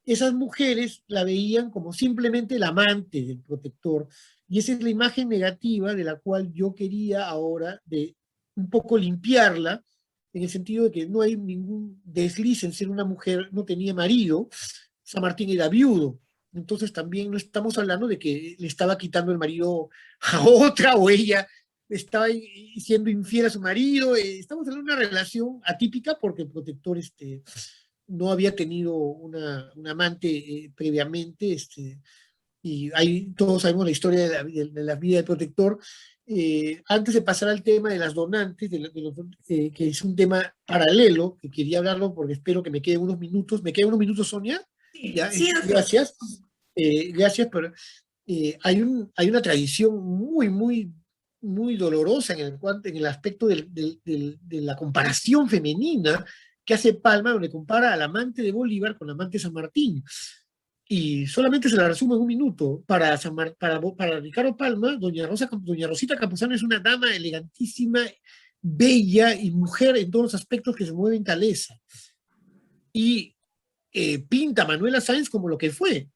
Esas mujeres la veían como simplemente el amante del protector. Y esa es la imagen negativa de la cual yo quería ahora de un poco limpiarla, en el sentido de que no hay ningún desliz en ser una mujer, no tenía marido, San Martín era viudo, entonces también no estamos hablando de que le estaba quitando el marido a otra o ella estaba siendo infiel a su marido, estamos hablando de una relación atípica porque el protector no había tenido una amante previamente, y todos sabemos la historia de la vida del protector. Antes de pasar al tema de las donantes, que es un tema paralelo, que quería hablarlo porque espero que me queden unos minutos. ¿Me quedan unos minutos, Sonia? Ya, Sí, doctor. gracias. Gracias, pero hay una tradición muy dolorosa en el aspecto de la comparación femenina que hace Palma, donde compara al amante de Bolívar con la amante de San Martín. Y solamente se la resumo en un minuto. Para Ricardo Palma, doña Rosita Campuzano es una dama elegantísima, bella y mujer en todos los aspectos que se mueve en Calesa. Y pinta a Manuela Sáenz como lo que fue,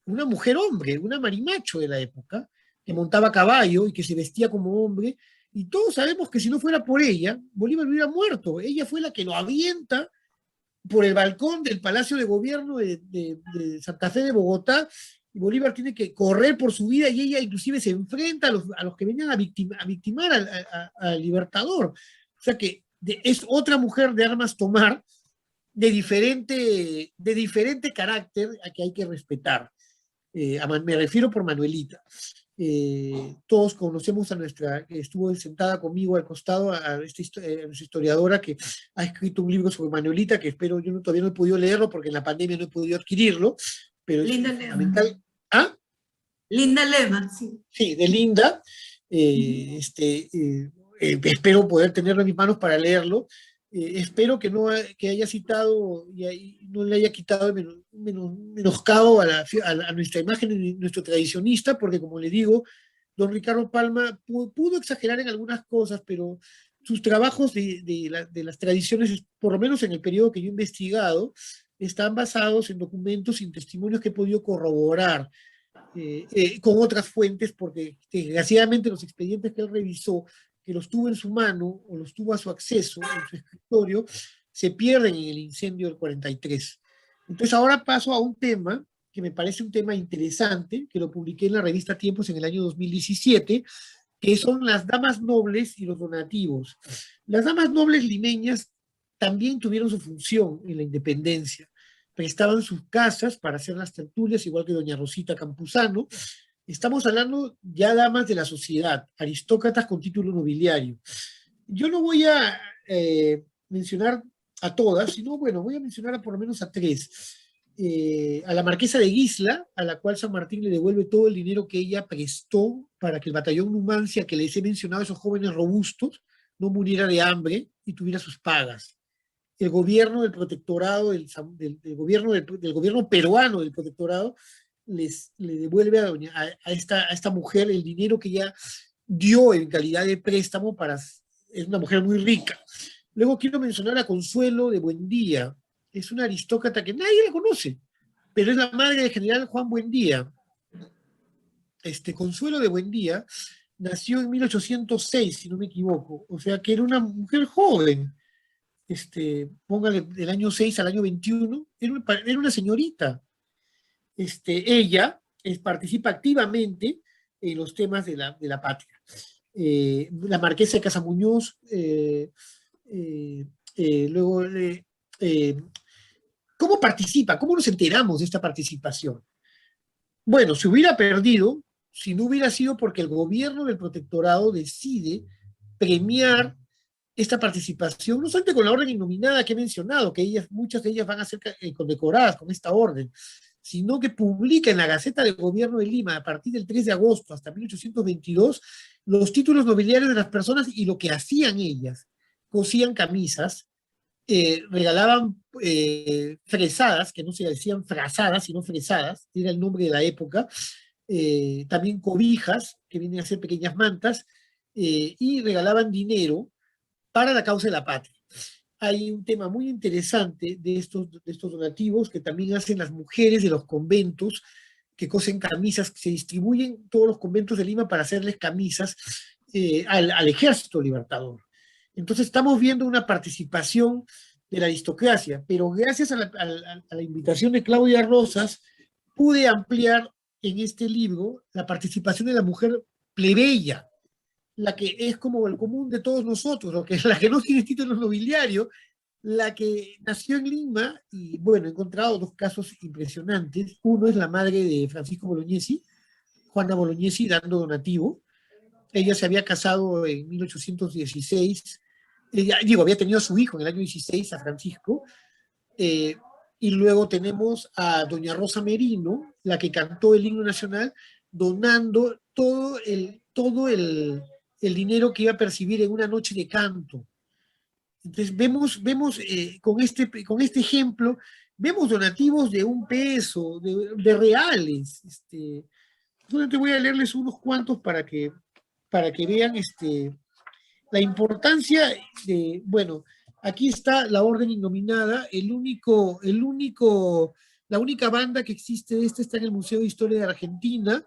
una mujer hombre, una marimacho de la época, que montaba a caballo y que se vestía como hombre, y todos sabemos que si no fuera por ella, Bolívar hubiera muerto. Ella fue la que lo avienta por el balcón del Palacio de Gobierno de Santa Fe de Bogotá, y Bolívar tiene que correr por su vida, y ella inclusive se enfrenta a los que venían a victimar al Libertador. O sea que es otra mujer de armas tomar, de diferente carácter a que hay que respetar. Me refiero por Manuelita. Todos conocemos a nuestra, que estuvo sentada conmigo al costado, a nuestra historiadora que ha escrito un libro sobre Manuelita, que espero, todavía no he podido leerlo porque en la pandemia no he podido adquirirlo, pero es Linda fundamental. Lema. ¿Ah? Linda Lema, sí. Sí, de Linda. Espero poder tenerlo en mis manos para leerlo. Espero que haya citado y no le haya quitado menoscabo a nuestra imagen y nuestro tradicionista, porque como le digo, don Ricardo Palma pudo exagerar en algunas cosas, pero sus trabajos de las tradiciones, por lo menos en el periodo que yo he investigado, están basados en documentos y testimonios que he podido corroborar con otras fuentes, porque desgraciadamente los expedientes que él revisó, que los tuvo en su mano o los tuvo a su acceso en su escritorio, se pierden en el incendio del 43. Entonces ahora paso a un tema que me parece un tema interesante, que lo publiqué en la revista Tiempos en el año 2017, que son las damas nobles y los donativos. Las damas nobles limeñas también tuvieron su función en la independencia. Prestaban sus casas para hacer las tertulias, igual que doña Rosita Campuzano. Estamos hablando ya damas de la sociedad, aristócratas con título nobiliario. Yo no voy a mencionar a todas, sino, bueno, voy a mencionar a por lo menos a tres. A la marquesa de Guisla, a la cual San Martín le devuelve todo el dinero que ella prestó para que el batallón Numancia, que les he mencionado, esos jóvenes robustos, no muriera de hambre y tuviera sus pagas. El gobierno del protectorado, del gobierno peruano del protectorado, le devuelve a esta mujer el dinero que ella dio en calidad de préstamo es una mujer muy rica. Luego quiero mencionar a Consuelo de Buendía. Es una aristócrata que nadie la conoce, pero es la madre del general Juan Buendía. Consuelo de Buendía nació en 1806, si no me equivoco, o sea que era una mujer joven. Póngale del año 6 al año 21, era una señorita. Ella participa activamente en los temas de la patria. La marquesa de Casamuñoz, luego, ¿cómo participa? ¿Cómo nos enteramos de esta participación? Bueno, se hubiera perdido si no hubiera sido porque el gobierno del protectorado decide premiar esta participación, no solamente con la orden innominada que he mencionado, que muchas de ellas van a ser condecoradas con esta orden, sino que publica en la Gaceta del Gobierno de Lima, a partir del 3 de agosto hasta 1822, los títulos nobiliarios de las personas y lo que hacían ellas. Cosían camisas, regalaban fresadas, que no se decían frazadas, sino fresadas, era el nombre de la época, también cobijas, que vienen a ser pequeñas mantas, y regalaban dinero para la causa de la patria. Hay un tema muy interesante de estos donativos que también hacen las mujeres de los conventos, que cosen camisas, que se distribuyen en todos los conventos de Lima para hacerles camisas al ejército libertador. Entonces estamos viendo una participación de la aristocracia, pero gracias a la invitación de Claudia Rosas, pude ampliar en este libro la participación de la mujer plebeya, la que es como el común de todos nosotros, la que no tiene títulos nobiliarios, la que nació en Lima, y bueno, he encontrado dos casos impresionantes. Uno es la madre de Francisco Bolognesi, Juana Bolognesi, dando donativo. Ella se había casado en 1816, había tenido a su hijo en el año 16, a Francisco, y luego tenemos a doña Rosa Merino, la que cantó el himno nacional, donando el dinero que iba a percibir en una noche de canto. Entonces vemos con este ejemplo, vemos donativos de $1, de reales. Solamente voy a leerles unos cuantos para que vean la importancia de, bueno, aquí está la orden innominada, la única banda que existe de está en el Museo de Historia de Argentina.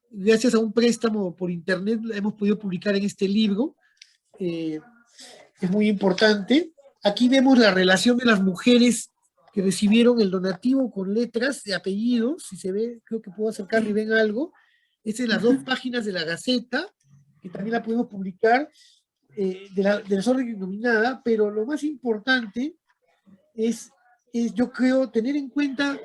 Gracias a un préstamo por internet la hemos podido publicar en este libro. Es muy importante. Aquí vemos la relación de las mujeres que recibieron el donativo con letras de apellidos. Si se ve, creo que puedo acercarme y ven algo. Estas son las 2 páginas de la Gaceta, que también la podemos publicar, de la orden innominada, pero lo más importante es yo creo, tener en cuenta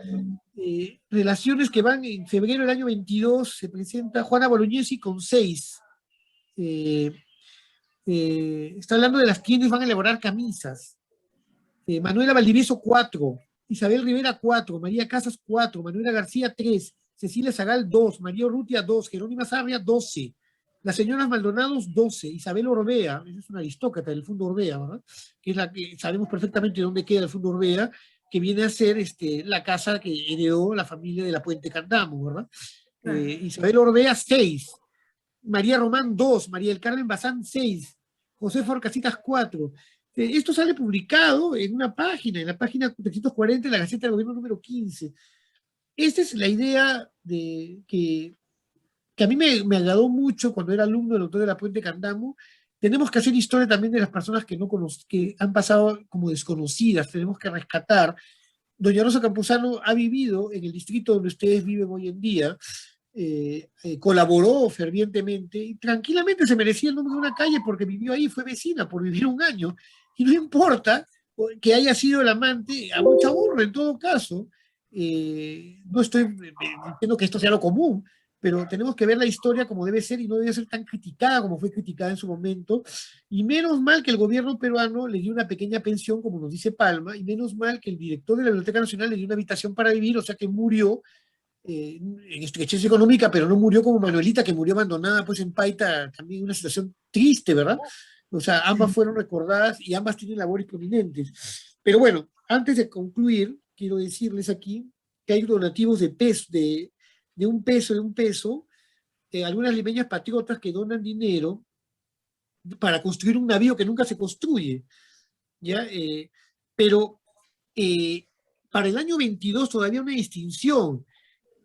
relaciones que van en febrero del año 22, se presenta Juana Bolognesi con 6. Está hablando de las quienes van a elaborar camisas. Manuela Valdivieso 4, Isabel Rivera 4, María Casas 4, Manuela García 3, Cecilia Zagal 2, María Urrutia 2, Jerónima Sarria 12, las señoras Maldonados 12, Isabel Orbea, es una aristócrata del Fondo Orbea, ¿verdad? Que es la que sabemos perfectamente dónde queda el Fondo Orbea, que viene a ser la casa que heredó la familia de la Puente Candamo, ¿verdad? Isabel Orbea 6, María Román 2, María del Carmen Bazán 6, José Forcasitas 4. Esto sale publicado en una página, en la página 340 de la Gaceta del Gobierno número 15. Esta es la idea de que a mí me agradó mucho cuando era alumno del doctor de la Puente Candamo. Tenemos que hacer historia también de las personas que han pasado como desconocidas, tenemos que rescatar. Doña Rosa Campuzano ha vivido en el distrito donde ustedes viven hoy en día, colaboró fervientemente y tranquilamente se merecía el nombre de una calle porque vivió ahí, fue vecina por vivir un año, y no importa que haya sido el amante, a mucha honra en todo caso. No estoy diciendo que esto sea lo común, pero tenemos que ver la historia como debe ser y no debe ser tan criticada como fue criticada en su momento. Y menos mal que el gobierno peruano le dio una pequeña pensión, como nos dice Palma, y menos mal que el director de la Biblioteca Nacional le dio una habitación para vivir, o sea que murió en estrechez económica, pero no murió como Manuelita, que murió abandonada pues en Paita, también en una situación triste, ¿verdad? O sea, ambas fueron recordadas y ambas tienen labores prominentes. Pero bueno, antes de concluir, quiero decirles aquí que hay donativos de $1, algunas limeñas patriotas que donan dinero para construir un navío que nunca se construye, ¿ya? Pero para el año 22 todavía una distinción.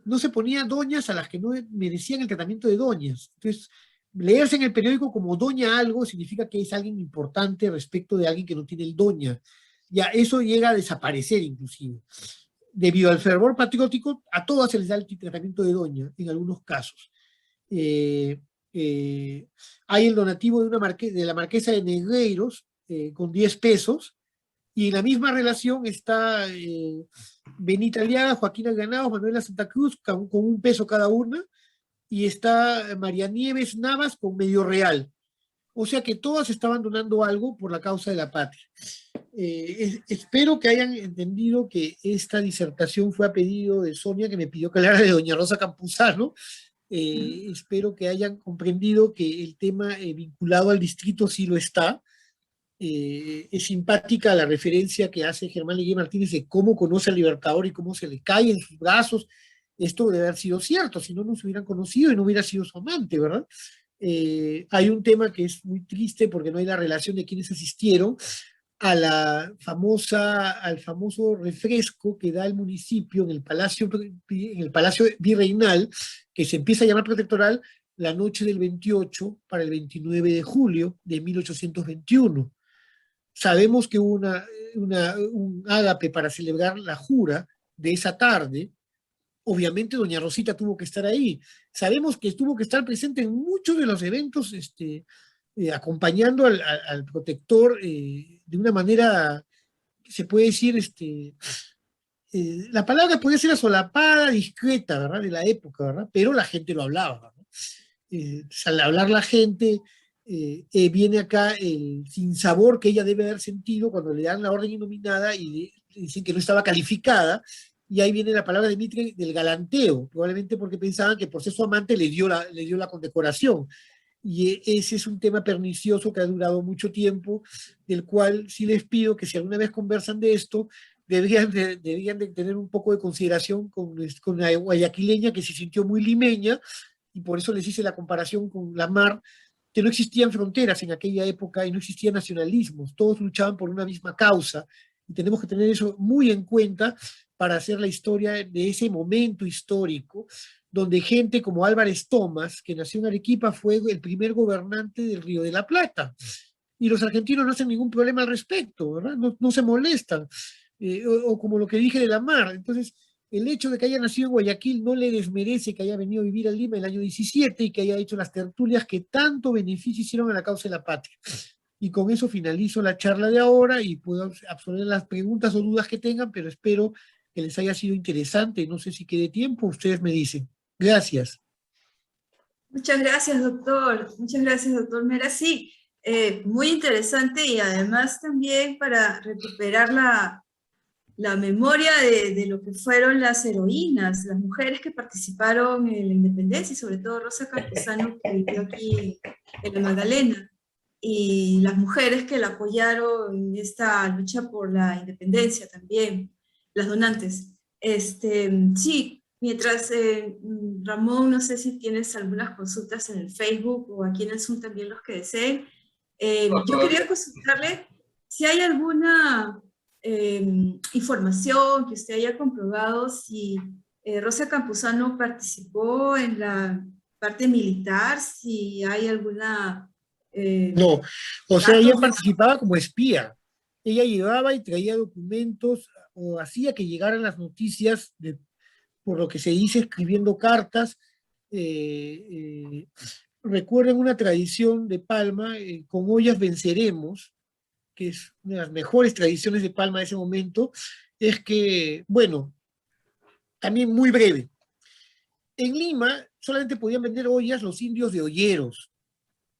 No se ponía doñas a las que no merecían el tratamiento de doñas. Entonces, leerse en el periódico como doña algo significa que es alguien importante respecto de alguien que no tiene el doña. Ya eso llega a desaparecer inclusive. Debido al fervor patriótico, a todas se les da el tratamiento de doña, en algunos casos. Hay el donativo de la marquesa de Negreiros, con $10, y en la misma relación está Benita Aliaga, Joaquina Granados, Manuela Santa Cruz, con $1 cada una, y está María Nieves Navas con medio real. O sea que todas estaban donando algo por la causa de la patria. Espero que hayan entendido que esta disertación fue a pedido de Sonia, que me pidió que hablara de doña Rosa Campuzano. Espero que hayan comprendido que el tema vinculado al distrito sí lo está. Es simpática la referencia que hace Germán Leguía Martínez de cómo conoce al Libertador y cómo se le cae en sus brazos. Esto debe haber sido cierto, si no nos hubieran conocido y no hubiera sido su amante, ¿verdad? Hay un tema que es muy triste porque no hay la relación de quienes asistieron al famoso refresco que da el municipio en el Palacio Virreinal, que se empieza a llamar protectoral, la noche del 28 para el 29 de julio de 1821. Sabemos que hubo un ágape para celebrar la jura de esa tarde. Obviamente doña Rosita tuvo que estar ahí. Sabemos que tuvo que estar presente en muchos de los eventos, acompañando al protector de una manera, se puede decir, la palabra podría ser asolapada, discreta, ¿verdad? De la época, ¿verdad? Pero la gente lo hablaba, ¿verdad? Al hablar la gente, viene acá el sinsabor que ella debe haber sentido cuando le dan la orden innominada y dicen que no estaba calificada, y ahí viene la palabra de Mitre del galanteo, probablemente porque pensaban que por ser su amante le dio la condecoración. Y ese es un tema pernicioso que ha durado mucho tiempo, del cual sí les pido que si alguna vez conversan de esto, deberían de tener un poco de consideración con la guayaquileña que se sintió muy limeña, y por eso les hice la comparación con la mar, que no existían fronteras en aquella época y no existían nacionalismos, todos luchaban por una misma causa, y tenemos que tener eso muy en cuenta para hacer la historia de ese momento histórico, donde gente como Álvarez Thomas, que nació en Arequipa, fue el primer gobernante del Río de la Plata. Y los argentinos no hacen ningún problema al respecto, ¿verdad? No se molestan. O como lo que dije de la mar. Entonces, el hecho de que haya nacido en Guayaquil no le desmerece que haya venido a vivir a Lima en el año 17 y que haya hecho las tertulias que tanto beneficio hicieron a la causa de la patria. Y con eso finalizo la charla de ahora y puedo absorber las preguntas o dudas que tengan, pero espero que les haya sido interesante. No sé si quede tiempo, ustedes me dicen. Gracias. Muchas gracias, doctor. Muchas gracias, doctor Mera. Sí, muy interesante, y además también para recuperar la memoria de lo que fueron las heroínas, las mujeres que participaron en la independencia, y sobre todo Rosa Campuzano, que vivió aquí en la Magdalena, y las mujeres que la apoyaron en esta lucha por la independencia también, las donantes. Sí, mientras Ramón, no sé si tienes algunas consultas en el Facebook o aquí en el Zoom también los que deseen. Yo quería consultarle si hay alguna información que usted haya comprobado, si Rosa Campuzano participó en la parte militar, si hay alguna... No, o sea, ella participaba como espía. Ella llevaba y traía documentos o hacía que llegaran las noticias, por lo que se dice, escribiendo cartas. Recuerden una tradición de Palma, con ollas venceremos, que es una de las mejores tradiciones de Palma de ese momento, es que, bueno, también muy breve. En Lima solamente podían vender ollas los indios de Olleros,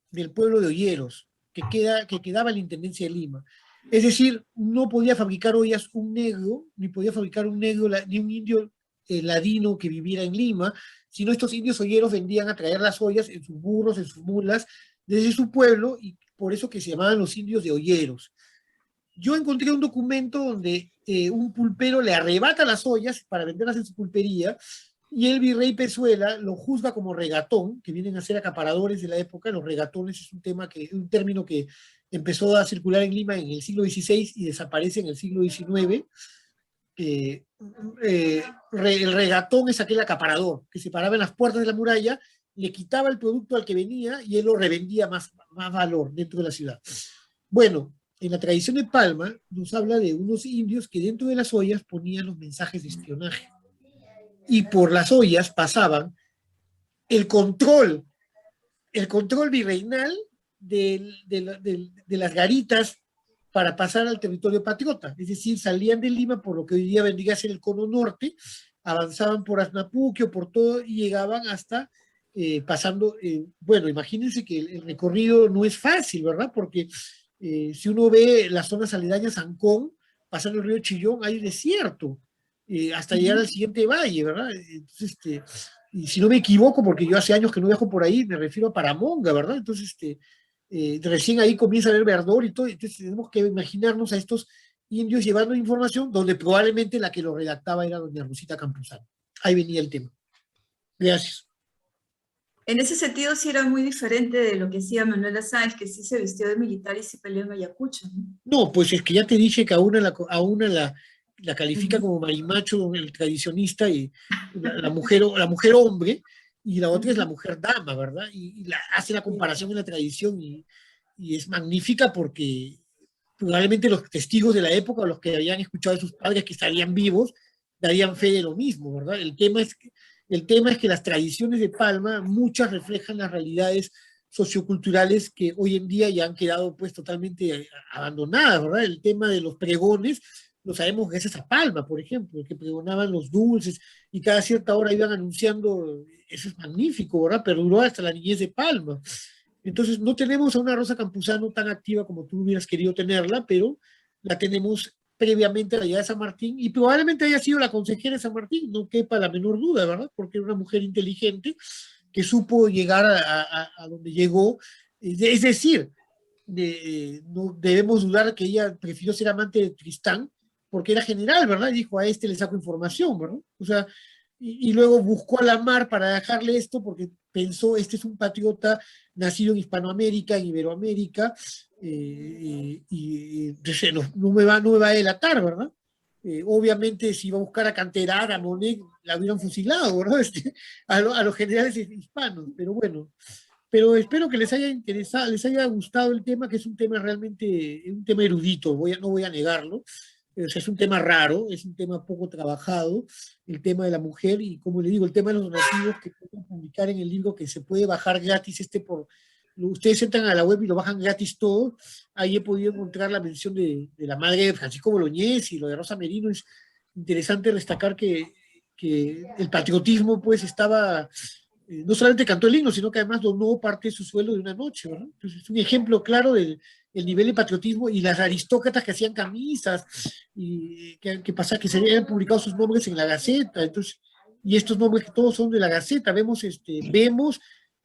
del pueblo de Olleros, que quedaba en la Intendencia de Lima. Es decir, no podía fabricar ollas un negro, ni podía fabricar un negro, ni un indio ladino que viviera en Lima, sino estos indios olleros vendían a traer las ollas en sus burros, en sus mulas, desde su pueblo, y por eso que se llamaban los indios de Olleros. Yo encontré un documento donde un pulpero le arrebata las ollas para venderlas en su pulpería, y el virrey Pezuela lo juzga como regatón, que vienen a ser acaparadores de la época. Los regatones es un término que empezó a circular en Lima en el siglo XVI y desaparece en el siglo XIX. El regatón es aquel acaparador que se paraba en las puertas de la muralla, le quitaba el producto al que venía y él lo revendía más valor dentro de la ciudad. Bueno, en la tradición de Palma nos habla de unos indios que dentro de las ollas ponían los mensajes de espionaje. Y por las ollas pasaban el control virreinal de las garitas para pasar al territorio patriota. Es decir, salían de Lima por lo que hoy día vendría a ser el cono norte, avanzaban por Asnapuquio, por todo, y llegaban hasta pasando, bueno, imagínense que el recorrido no es fácil, ¿verdad? Porque si uno ve las zonas aledañas a Ancón, pasando el río Chillón, hay desierto. Hasta llegar al siguiente valle, ¿verdad? Entonces, y si no me equivoco, porque yo hace años que no viajo por ahí, me refiero a Paramonga, ¿verdad? Entonces, recién ahí comienza a haber verdor y todo, entonces tenemos que imaginarnos a estos indios llevando información donde probablemente la que lo redactaba era doña Rosita Campuzano. Ahí venía el tema. Gracias. En ese sentido sí era muy diferente de lo que decía Manuela Sáenz, que sí se vistió de militar y se peleó en Ayacucho, ¿no? No, pues es que ya te dije que a una la califica como marimacho, el tradicionista, y la mujer hombre, y la otra es la mujer dama, ¿verdad? Y hace la comparación en la tradición, y es magnífica porque probablemente los testigos de la época, los que habían escuchado de sus padres que estarían vivos, darían fe de lo mismo, ¿verdad? El tema es que las tradiciones de Palma, muchas reflejan las realidades socioculturales que hoy en día ya han quedado pues totalmente abandonadas, ¿verdad? El tema de los pregones, lo sabemos gracias a Palma, por ejemplo, que pregonaban los dulces y cada cierta hora iban anunciando, eso es magnífico, ¿verdad? Perduró hasta la niñez de Palma. Entonces, no tenemos a una Rosa Campuzano tan activa como tú hubieras querido tenerla, pero la tenemos previamente a la llegada de San Martín, y probablemente haya sido la consejera de San Martín, no quepa la menor duda, ¿verdad? Porque era una mujer inteligente que supo llegar a donde llegó. Es decir, no debemos dudar que ella prefirió ser amante de Tristán, porque era general, ¿verdad? Y dijo, a este le saco información, ¿verdad? O sea, y luego buscó a la mar para dejarle esto, porque pensó, este es un patriota nacido en Hispanoamérica, en Iberoamérica, entonces no me va a delatar, ¿verdad? Obviamente, si iba a buscar a Canterar, a Monet, la hubieran fusilado, ¿verdad? A los generales hispanos, pero bueno. Pero espero que les haya interesado, les haya gustado el tema, que es un tema realmente, un tema erudito, no voy a negarlo. O sea, es un tema raro, es un tema poco trabajado, el tema de la mujer, y como le digo, el tema de los donativos que pueden publicar en el libro, que se puede bajar gratis, ustedes entran a la web y lo bajan gratis todo. Ahí he podido encontrar la mención de la madre de Francisco Bolognesi y lo de Rosa Merino. Es interesante destacar que el patriotismo pues estaba, no solamente cantó el himno, sino que además donó parte de su sueldo de una noche, ¿verdad? Entonces es un ejemplo claro del nivel de patriotismo, y las aristócratas que hacían camisas y que se habían publicado sus nombres en la Gaceta. Entonces, y estos nombres que todos son de la Gaceta. Vemos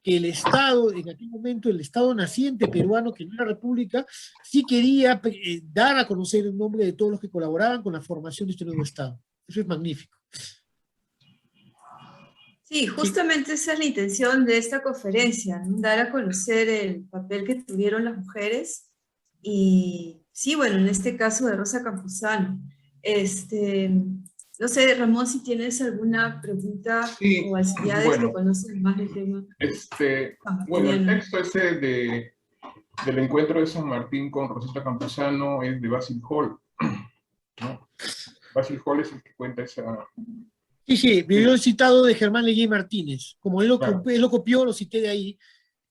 que el Estado, en aquel momento, el Estado naciente peruano, que no era república, sí quería dar a conocer el nombre de todos los que colaboraban con la formación de este nuevo Estado. Eso es magnífico. Sí, justamente esa es la intención de esta conferencia, ¿no? Dar a conocer el papel que tuvieron las mujeres, y sí, bueno, en este caso de Rosa Campuzano. No sé, Ramón, si tienes alguna pregunta, sí, o Alcibiades, bueno, que conocen más del tema. Bueno, el texto ese del encuentro de San Martín con Rosita Campuzano es de Basil Hall, ¿no? Basil Hall es el que cuenta esa... Sí, me dio el citado de Germán Leguía Martínez. Como él Claro. lo copió, lo cité de ahí.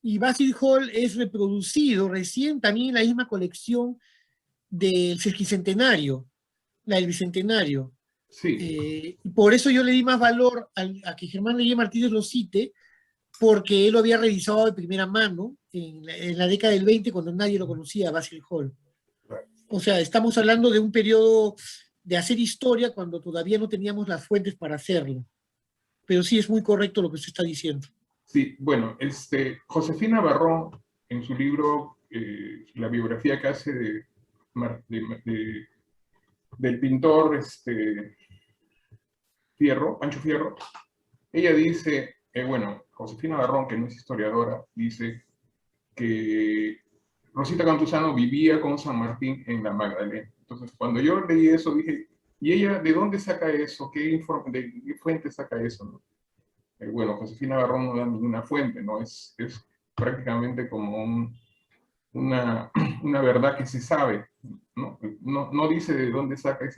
Y Basil Hall es reproducido recién también en la misma colección del sesquicentenario, la del bicentenario. Sí. Por eso yo le di más valor a que Germán Leguía Martínez lo cite, porque él lo había revisado de primera mano en la década del 20, cuando nadie lo conocía, Basil Hall. O sea, estamos hablando de un periodo de hacer historia cuando todavía no teníamos las fuentes para hacerlo. Pero sí es muy correcto lo que usted está diciendo. Sí, bueno, Josefina Barrón, en su libro, la biografía que hace del pintor Pancho Fierro, ella dice, bueno, Josefina Barrón, que no es historiadora, dice que Rosita Campuzano vivía con San Martín en la Magdalena. Entonces, cuando yo leí eso, dije, ¿y ella de dónde saca eso? ¿De qué fuente saca eso? ¿No? Bueno, Josefina Barrón no da ninguna fuente, ¿no? Es prácticamente como una verdad que se sabe, ¿no? No dice de dónde saca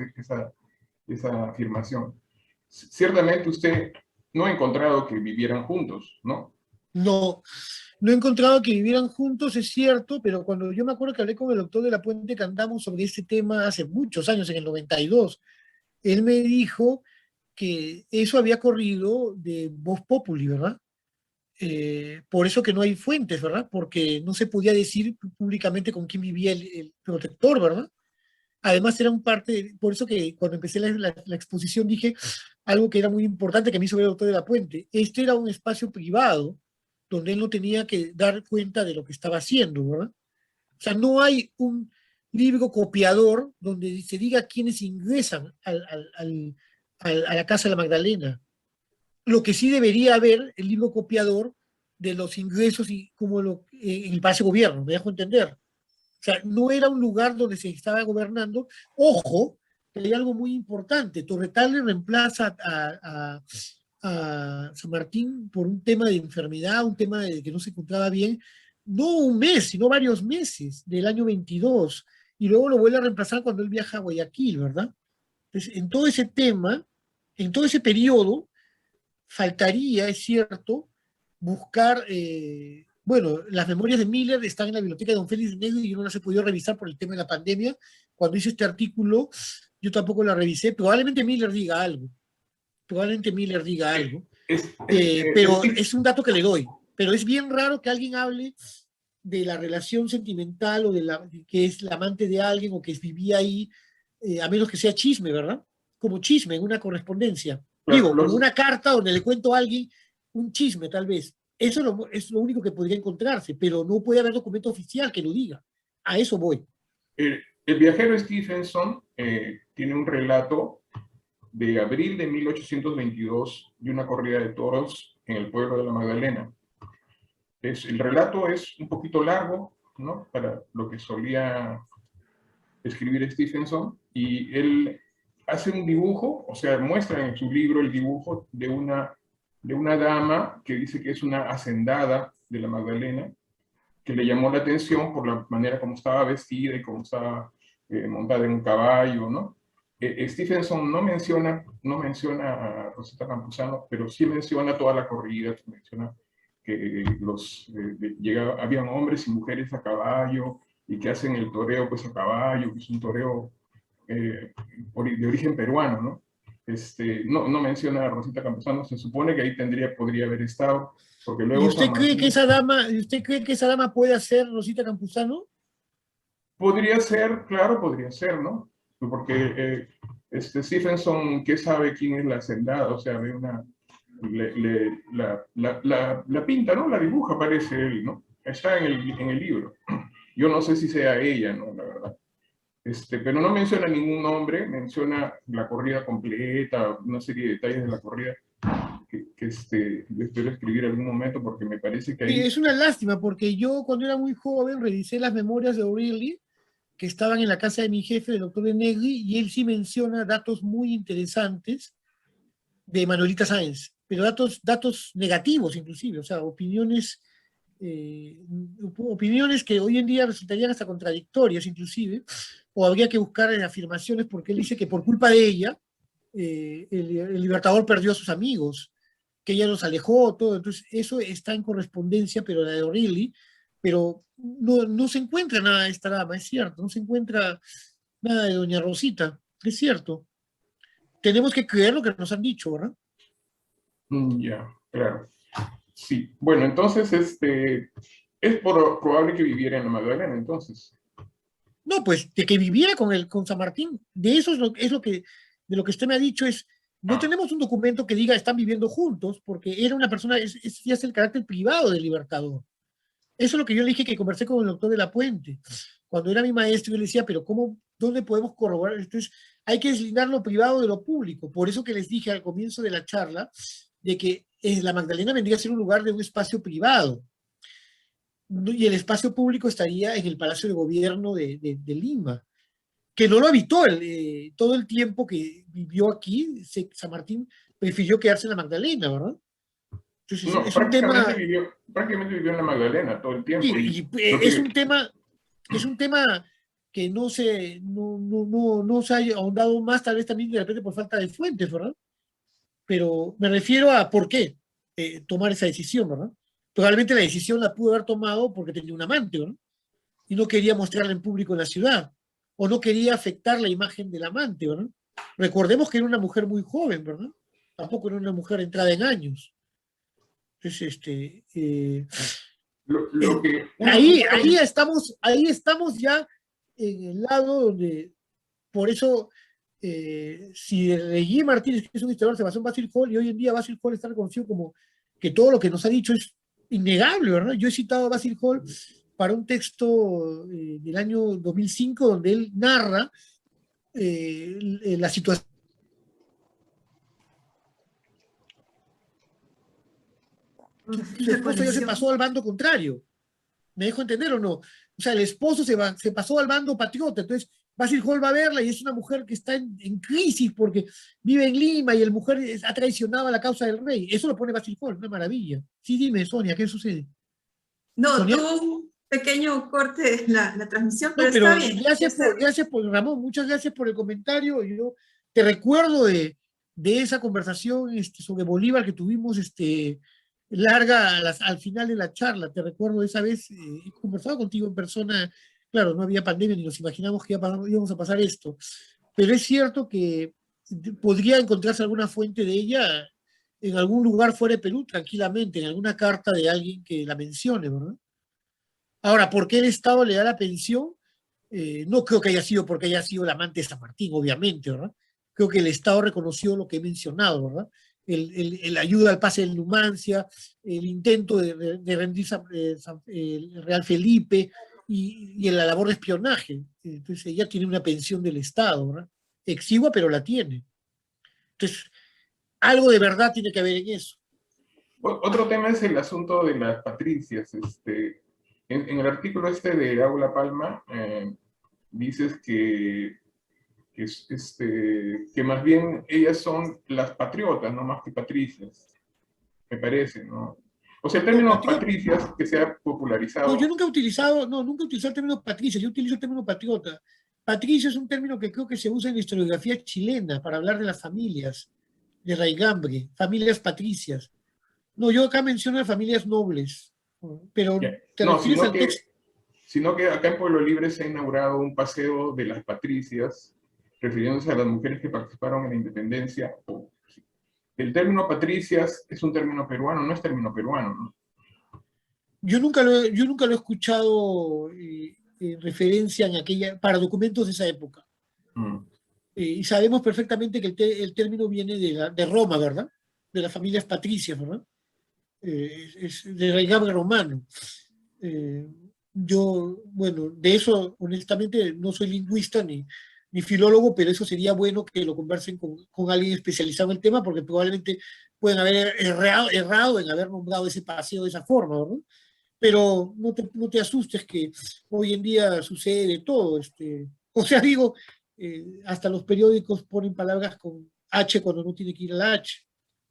esa afirmación. Ciertamente usted no ha encontrado que vivieran juntos, ¿no? No he encontrado que vivieran juntos, es cierto, pero cuando yo me acuerdo que hablé con el doctor de la Puente Candamo sobre este tema hace muchos años, en el 92, él me dijo que eso había corrido de Vox Populi, ¿verdad? Por eso que no hay fuentes, ¿verdad? Porque no se podía decir públicamente con quién vivía el protector, ¿verdad? Además era por eso que cuando empecé la exposición dije algo que era muy importante que me hizo ver el doctor de la Puente. Este era un espacio privado donde él no tenía que dar cuenta de lo que estaba haciendo, ¿verdad? O sea, no hay un libro copiador donde se diga quiénes ingresan a la Casa de la Magdalena. Lo que sí debería haber, el libro copiador de los ingresos y como en el Palacio de Gobierno, me dejo entender. O sea, no era un lugar donde se estaba gobernando. Ojo, que hay algo muy importante. Torretale reemplaza a San Martín por un tema de enfermedad, un tema de que no se encontraba bien, no un mes, sino varios meses del año 22, y luego lo vuelve a reemplazar cuando él viaja a Guayaquil, ¿verdad? Entonces, en todo ese tema, en todo ese periodo, faltaría, es cierto, buscar, bueno, las memorias de Miller están en la biblioteca de don Félix Negro y yo no las he podido revisar por el tema de la pandemia. Cuando hice este artículo, yo tampoco la revisé. Probablemente Miller diga algo. Pero es un dato que le doy. Pero es bien raro que alguien hable de la relación sentimental o que es la amante de alguien o que vivía ahí, a menos que sea chisme, ¿verdad? Como chisme en una correspondencia. Claro, Digo, como una carta donde le cuento a alguien un chisme, tal vez. Eso es lo único que podría encontrarse, pero no puede haber documento oficial que lo diga. A eso voy. El viajero Stephenson tiene un relato de abril de 1822 de una corrida de toros en el pueblo de la Magdalena. El relato es un poquito largo, ¿no? Para lo que solía escribir Stephenson, y él hace un dibujo, o sea, muestra en su libro el dibujo de una dama que dice que es una hacendada de la Magdalena, que le llamó la atención por la manera como estaba vestida y cómo estaba montada en un caballo, ¿no? Stephenson no menciona a Rosita Campuzano, pero sí menciona toda la corrida, menciona que habían hombres y mujeres a caballo, y que hacen el toreo pues a caballo, que es un toreo de origen peruano, ¿no? No menciona a Rosita Campuzano, se supone que ahí podría haber estado, porque luego ¿Y usted cree que esa dama puede ser Rosita Campuzano? podría ser, claro, podría ser, ¿no? Porque Stephenson, ¿qué sabe quién es la hacendada? O sea, ve la pinta, ¿no? La dibuja, parece él, ¿no? Está en el libro. Yo no sé si sea ella, ¿no? La verdad. Pero no menciona ningún nombre, menciona la corrida completa, una serie de detalles de la corrida que espero escribir en algún momento, porque me parece que Sí, ahí... es una lástima, porque yo cuando era muy joven revisé las memorias de O'Reilly, que estaban en la casa de mi jefe, el doctor de Negri, y él sí menciona datos muy interesantes de Manuelita Sáenz, pero datos negativos inclusive, o sea, opiniones que hoy en día resultarían hasta contradictorias inclusive, o habría que buscar en afirmaciones, porque él dice que por culpa de ella, el Libertador perdió a sus amigos, que ella los alejó, todo. Entonces, eso está en correspondencia, pero la de O'Reilly, pero no se encuentra nada de esta dama, es cierto, no se encuentra nada de doña Rosita, es cierto. Tenemos que creer lo que nos han dicho, ¿verdad? Ya, claro. Sí, bueno, entonces, es probable que viviera en la Magdalena, entonces. No, pues de que viviera con San Martín, de eso de lo que usted me ha dicho no tenemos un documento que diga están viviendo juntos, porque era una persona, ya es el carácter privado del Libertador. Eso es lo que yo le dije que conversé con el doctor de la Puente. Cuando era mi maestro, yo le decía, pero ¿dónde podemos corroborar? Entonces, hay que deslindar lo privado de lo público. Por eso que les dije al comienzo de la charla, de que la Magdalena vendría a ser un lugar de un espacio privado. Y el espacio público estaría en el Palacio de Gobierno de Lima, que no lo habitó todo el tiempo que vivió aquí. San Martín prefirió quedarse en la Magdalena, ¿verdad? Entonces, No, es un tema... prácticamente vivió en la Magdalena todo el tiempo. Sí, es un tema que no se ha ahondado más, tal vez también de repente por falta de fuentes, ¿verdad? Pero me refiero a por qué tomar esa decisión, ¿verdad? Probablemente la decisión la pudo haber tomado porque tenía un amante, ¿verdad? Y no quería mostrarla en público en la ciudad, o no quería afectar la imagen del amante, ¿verdad? Recordemos que era una mujer muy joven, ¿verdad? Tampoco era una mujer entrada en años. Entonces, ahí estamos ya en el lado donde, por eso, si Regí Martínez, que es un historiador, se basó en Basil Hall, y hoy en día Basil Hall está reconocido como que todo lo que nos ha dicho es innegable, ¿verdad? Yo he citado a Basil Hall para un texto del año 2005, donde él narra la situación. Su esposo ya se pasó al bando contrario. ¿Me dejo entender o no? O sea, el esposo se pasó al bando patriota. Entonces, Basil Hall va a verla y es una mujer que está en crisis porque vive en Lima y el mujer ha traicionado a la causa del rey. Eso lo pone Basil Hall, una maravilla. Sí, dime, Sonia, ¿qué sucede? No, ¿Sonia? tuvo un pequeño corte la transmisión, No, pero pero está bien. gracias por, Ramón, muchas gracias por el comentario. Yo te recuerdo de esa conversación sobre Bolívar que tuvimos larga al final de la charla. Te recuerdo esa vez, he conversado contigo en persona. Claro, no había pandemia ni nos imaginamos que íbamos a pasar esto, pero es cierto que podría encontrarse alguna fuente de ella en algún lugar fuera de Perú, tranquilamente, en alguna carta de alguien que la mencione, ¿verdad? Ahora, ¿por qué el Estado le da la pensión? No creo que haya sido porque haya sido el amante de San Martín, obviamente, ¿verdad? Creo que el Estado reconoció lo que he mencionado, ¿verdad? El ayuda al pase de Numancia, el intento de rendir el Real Felipe y en la labor de espionaje. Entonces ella tiene una pensión del Estado, ¿verdad? Exigua, pero la tiene. Entonces, algo de verdad tiene que haber en eso. Otro tema es el asunto de las patricias. En el artículo de Aula Palma, dices que más bien ellas son las patriotas, no más que patricias, me parece, ¿no? O sea, el término patricias que se ha popularizado. No, yo nunca he utilizado el término patricia, yo utilizo el término patriota. Patricia es un término que creo que se usa en la historiografía chilena para hablar de las familias de raigambre, familias patricias. No, yo acá menciono las familias nobles, pero te refieres al texto. Sino que acá en Pueblo Libre se ha inaugurado un paseo de las patricias, refiriéndose a las mujeres que participaron en la independencia. El término patricias es un término peruano, no es término peruano, ¿no? Yo nunca lo he escuchado en referencia para documentos de esa época. Y sabemos perfectamente que el término viene de Roma, ¿verdad? De las familias patricias, ¿verdad? Es de raigambre romano. Yo, bueno, de eso honestamente no soy lingüista ni filólogo, pero eso sería bueno que lo conversen con alguien especializado en el tema, porque probablemente pueden haber errado en haber nombrado ese paseo de esa forma, ¿verdad? Pero no te asustes que hoy en día sucede todo. O sea, digo, hasta los periódicos ponen palabras con H cuando no tiene que ir a la H.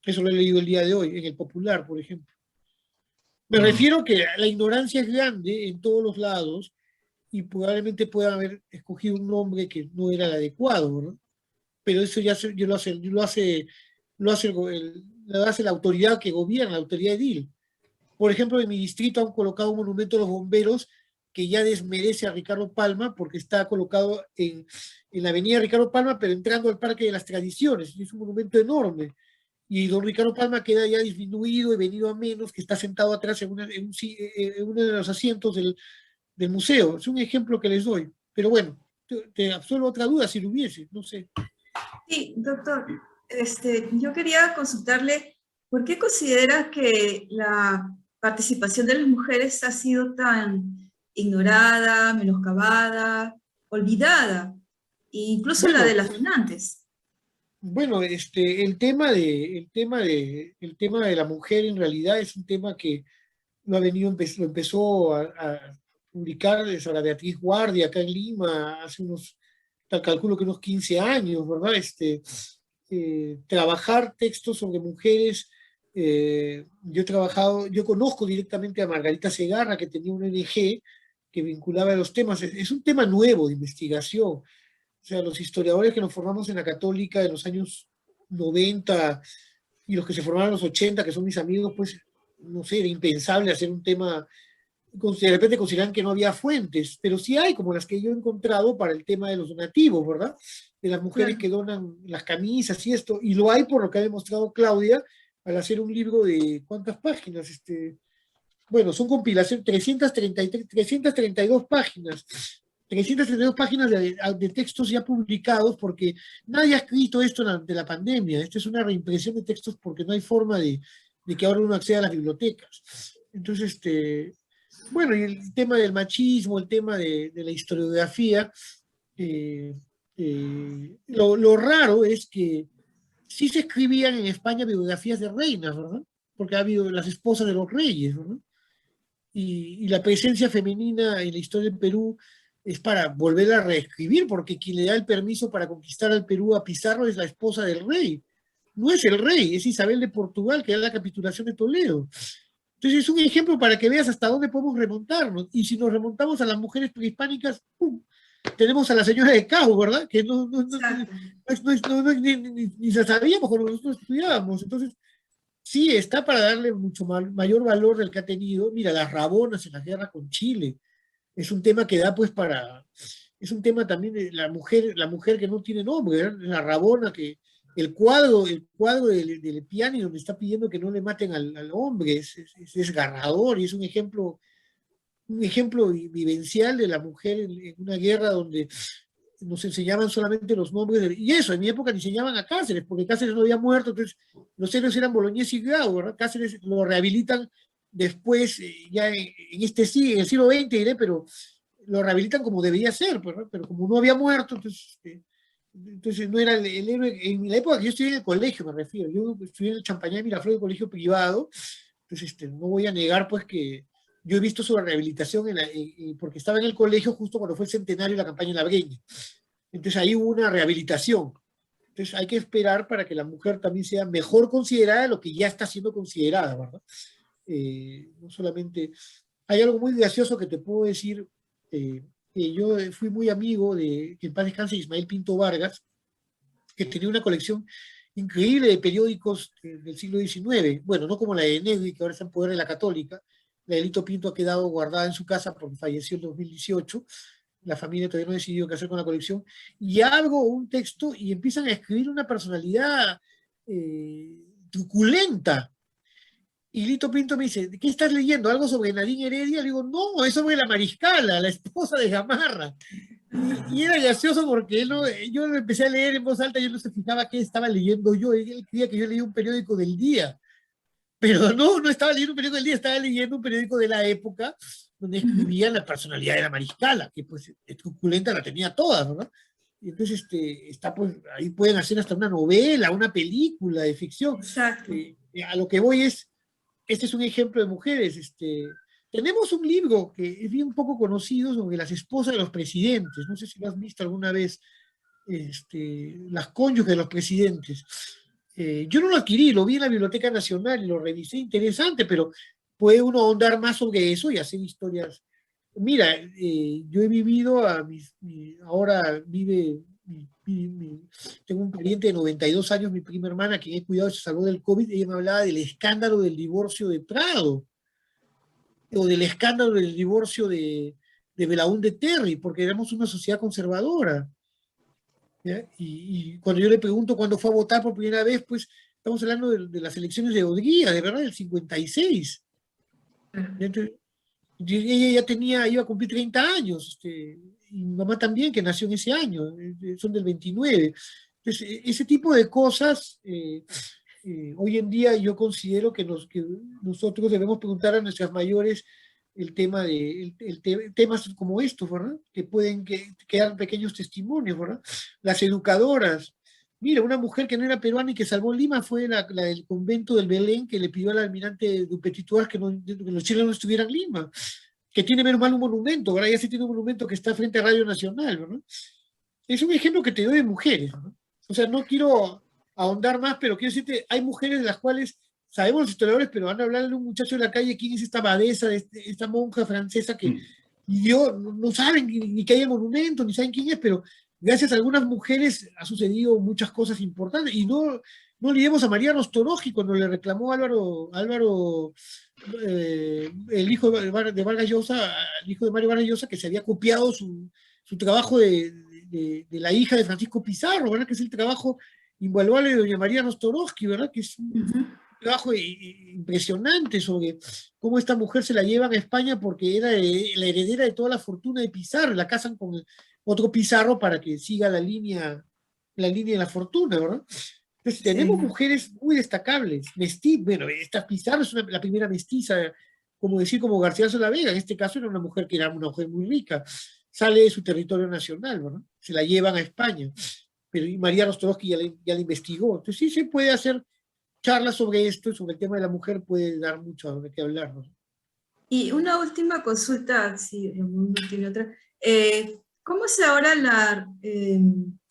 Eso lo he leído el día de hoy, en el Popular, por ejemplo. Me refiero que la ignorancia es grande en todos los lados y probablemente puedan haber escogido un nombre que no era el adecuado, ¿no? Pero eso ya lo hace la autoridad que gobierna, la autoridad edil. Por ejemplo, en mi distrito han colocado un monumento a los bomberos que ya desmerece a Ricardo Palma porque está colocado en la avenida Ricardo Palma, pero entrando al Parque de las Tradiciones. Es un monumento enorme. Y don Ricardo Palma queda ya disminuido y venido a menos, que está sentado atrás en uno de los asientos del museo. Es un ejemplo que les doy. Pero bueno, te absuelvo otra duda si lo hubiese, no sé. Sí, doctor, yo quería consultarle, ¿por qué considera que la participación de las mujeres ha sido tan ignorada, menoscabada, olvidada, e incluso la de las donantes? Bueno, el tema de la mujer en realidad es un tema que lo empezó a publicar Sara Beatriz Guardia acá en Lima hace calculo que unos 15 años, ¿verdad? Trabajar textos sobre mujeres. Yo conozco directamente a Margarita Segarra, que tenía una ONG que vinculaba los temas. Es un tema nuevo de investigación. O sea, los historiadores que nos formamos en la Católica en los años 90 y los que se formaron en los 80, que son mis amigos, pues, no sé, era impensable hacer un tema, de repente consideran que no había fuentes, pero sí hay, como las que yo he encontrado para el tema de los donativos, ¿verdad? De las mujeres que donan las camisas y esto, y lo hay por lo que ha demostrado Claudia al hacer un libro de, ¿cuántas páginas? Bueno, son compilaciones, 332 páginas. 332 páginas de textos ya publicados, porque nadie ha escrito esto durante la pandemia. Esta es una reimpresión de textos porque no hay forma de que ahora uno acceda a las bibliotecas. Entonces, bueno, y el tema del machismo, el tema de la historiografía, lo raro es que sí se escribían en España biografías de reinas, ¿verdad? Porque ha habido las esposas de los reyes, ¿verdad? Y la presencia femenina en la historia del Perú es para volver a reescribir, porque quien le da el permiso para conquistar al Perú a Pizarro es la esposa del rey. No es el rey, es Isabel de Portugal, que da la capitulación de Toledo. Entonces es un ejemplo para que veas hasta dónde podemos remontarnos. Y si nos remontamos a las mujeres prehispánicas, ¡pum!, tenemos a la señora de Cabo, ¿verdad? Que ni se sabíamos cuando nosotros estudiábamos. Entonces, sí, está para darle mucho mayor valor del que ha tenido. Mira, las Rabonas en la guerra con Chile. Es un tema que da pues es un tema también de la mujer que no tiene nombre, ¿verdad? La Rabona, que el cuadro del Piani donde está pidiendo que no le maten al hombre, es desgarrador y es un ejemplo un ejemplo vivencial de la mujer en una guerra donde nos enseñaban solamente los nombres, y eso, en mi época enseñaban a Cáceres, porque Cáceres no había muerto, entonces los héroes eran Bolognesi y Grau, ¿verdad? Cáceres lo rehabilitan después, ya en este siglo, en el siglo XX diré, pero lo rehabilitan como debía ser, ¿verdad? Pero como no había muerto, entonces no era el héroe, en la época que yo estudié en el colegio, me refiero, yo estudié en el Champañá de Miraflores, colegio privado, entonces no voy a negar pues que yo he visto su rehabilitación porque estaba en el colegio justo cuando fue el centenario de la campaña en La Breña. Entonces ahí hubo una rehabilitación. Entonces hay que esperar para que la mujer también sea mejor considerada de lo que ya está siendo considerada, ¿verdad? No solamente... Hay algo muy gracioso que te puedo decir, que yo fui muy amigo de, que en paz descanse, Ismael Pinto Vargas, que tenía una colección increíble de periódicos del siglo XIX, bueno, no como la de Negri, que ahora está en poder de la Católica. La de Lito Pinto ha quedado guardada en su casa porque falleció en 2018, la familia todavía no ha decidido qué hacer con la colección, y hago un texto y empiezan a escribir una personalidad truculenta. Y Lito Pinto me dice, ¿qué estás leyendo? ¿Algo sobre Nadine Heredia? Le digo, no, es sobre la Mariscala, la esposa de Gamarra. Y era gracioso porque yo lo empecé a leer en voz alta, yo no se fijaba qué estaba leyendo yo, él creía que yo leía un periódico del día, pero no estaba leyendo un periódico del día, estaba leyendo un periódico de la época donde escribían la personalidad de la Mariscala, que pues truculenta la tenía toda, ¿no? Y entonces pues, ahí pueden hacer hasta una novela, una película de ficción. Exacto. A lo que voy este es un ejemplo de mujeres. Tenemos un libro que es bien poco conocido sobre las esposas de los presidentes. No sé si lo has visto alguna vez, las cónyuges de los presidentes. Yo no lo adquirí, lo vi en la Biblioteca Nacional y lo revisé, interesante, pero puede uno ahondar más sobre eso y hacer historias. Mira, yo he vivido, ahora vive, tengo un pariente de 92 años, mi prima hermana, quien he cuidado, se salvó del COVID, ella me hablaba del escándalo del divorcio de Prado, o del escándalo del divorcio de Belaúnde Terry, porque éramos una sociedad conservadora. Y cuando yo le pregunto cuándo fue a votar por primera vez, pues estamos hablando de las elecciones de Odría, de verdad, del 56. Entonces, ella ya iba a cumplir 30 años, y mi mamá también, que nació en ese año, son del 29. Entonces, ese tipo de cosas, hoy en día yo considero que nosotros debemos preguntar a nuestras mayores temas como estos, ¿verdad? Que pueden quedar pequeños testimonios, ¿verdad? Las educadoras. Mira, una mujer que no era peruana y que salvó Lima fue la del convento del Belén, que le pidió al almirante Dupetituar que los chilenos no estuvieran en Lima, que tiene menos mal un monumento, ¿verdad? Ya sí tiene un monumento que está frente a Radio Nacional, ¿verdad? Es un ejemplo que te doy de mujeres, ¿verdad? O sea, no quiero ahondar más, pero quiero decirte, hay mujeres de las cuales sabemos los historiadores, pero van a hablarle a un muchacho de la calle quién es esta abadesa, esta monja francesa que no saben ni que hay el monumento, ni saben quién es, pero gracias a algunas mujeres ha sucedido muchas cosas importantes. Y no olvidemos a María Rostoroji cuando le reclamó a Álvaro el hijo de Vargas Llosa, el hijo de Mario Vargas Llosa, que se había copiado su trabajo de la hija de Francisco Pizarro, ¿verdad? Que es el trabajo invaluable de doña María Rostoroji, ¿verdad? Que es un trabajo impresionante sobre cómo esta mujer se la llevan a España porque era la heredera de toda la fortuna de Pizarro, la casan con otro Pizarro para que siga la línea de la fortuna, ¿verdad? Entonces, tenemos mujeres muy destacables. Bueno, esta Pizarro es la primera mestiza, como García de la Vega, en este caso era una mujer que era una mujer muy rica, sale de su territorio nacional, ¿verdad? Se la llevan a España, pero María Rostoroji ya la investigó. Entonces sí se puede hacer charlas sobre esto, sobre el tema de la mujer, puede dar mucho de qué hablar, ¿no? Y una última consulta, si Raimundo tiene otra. ¿Cómo es ahora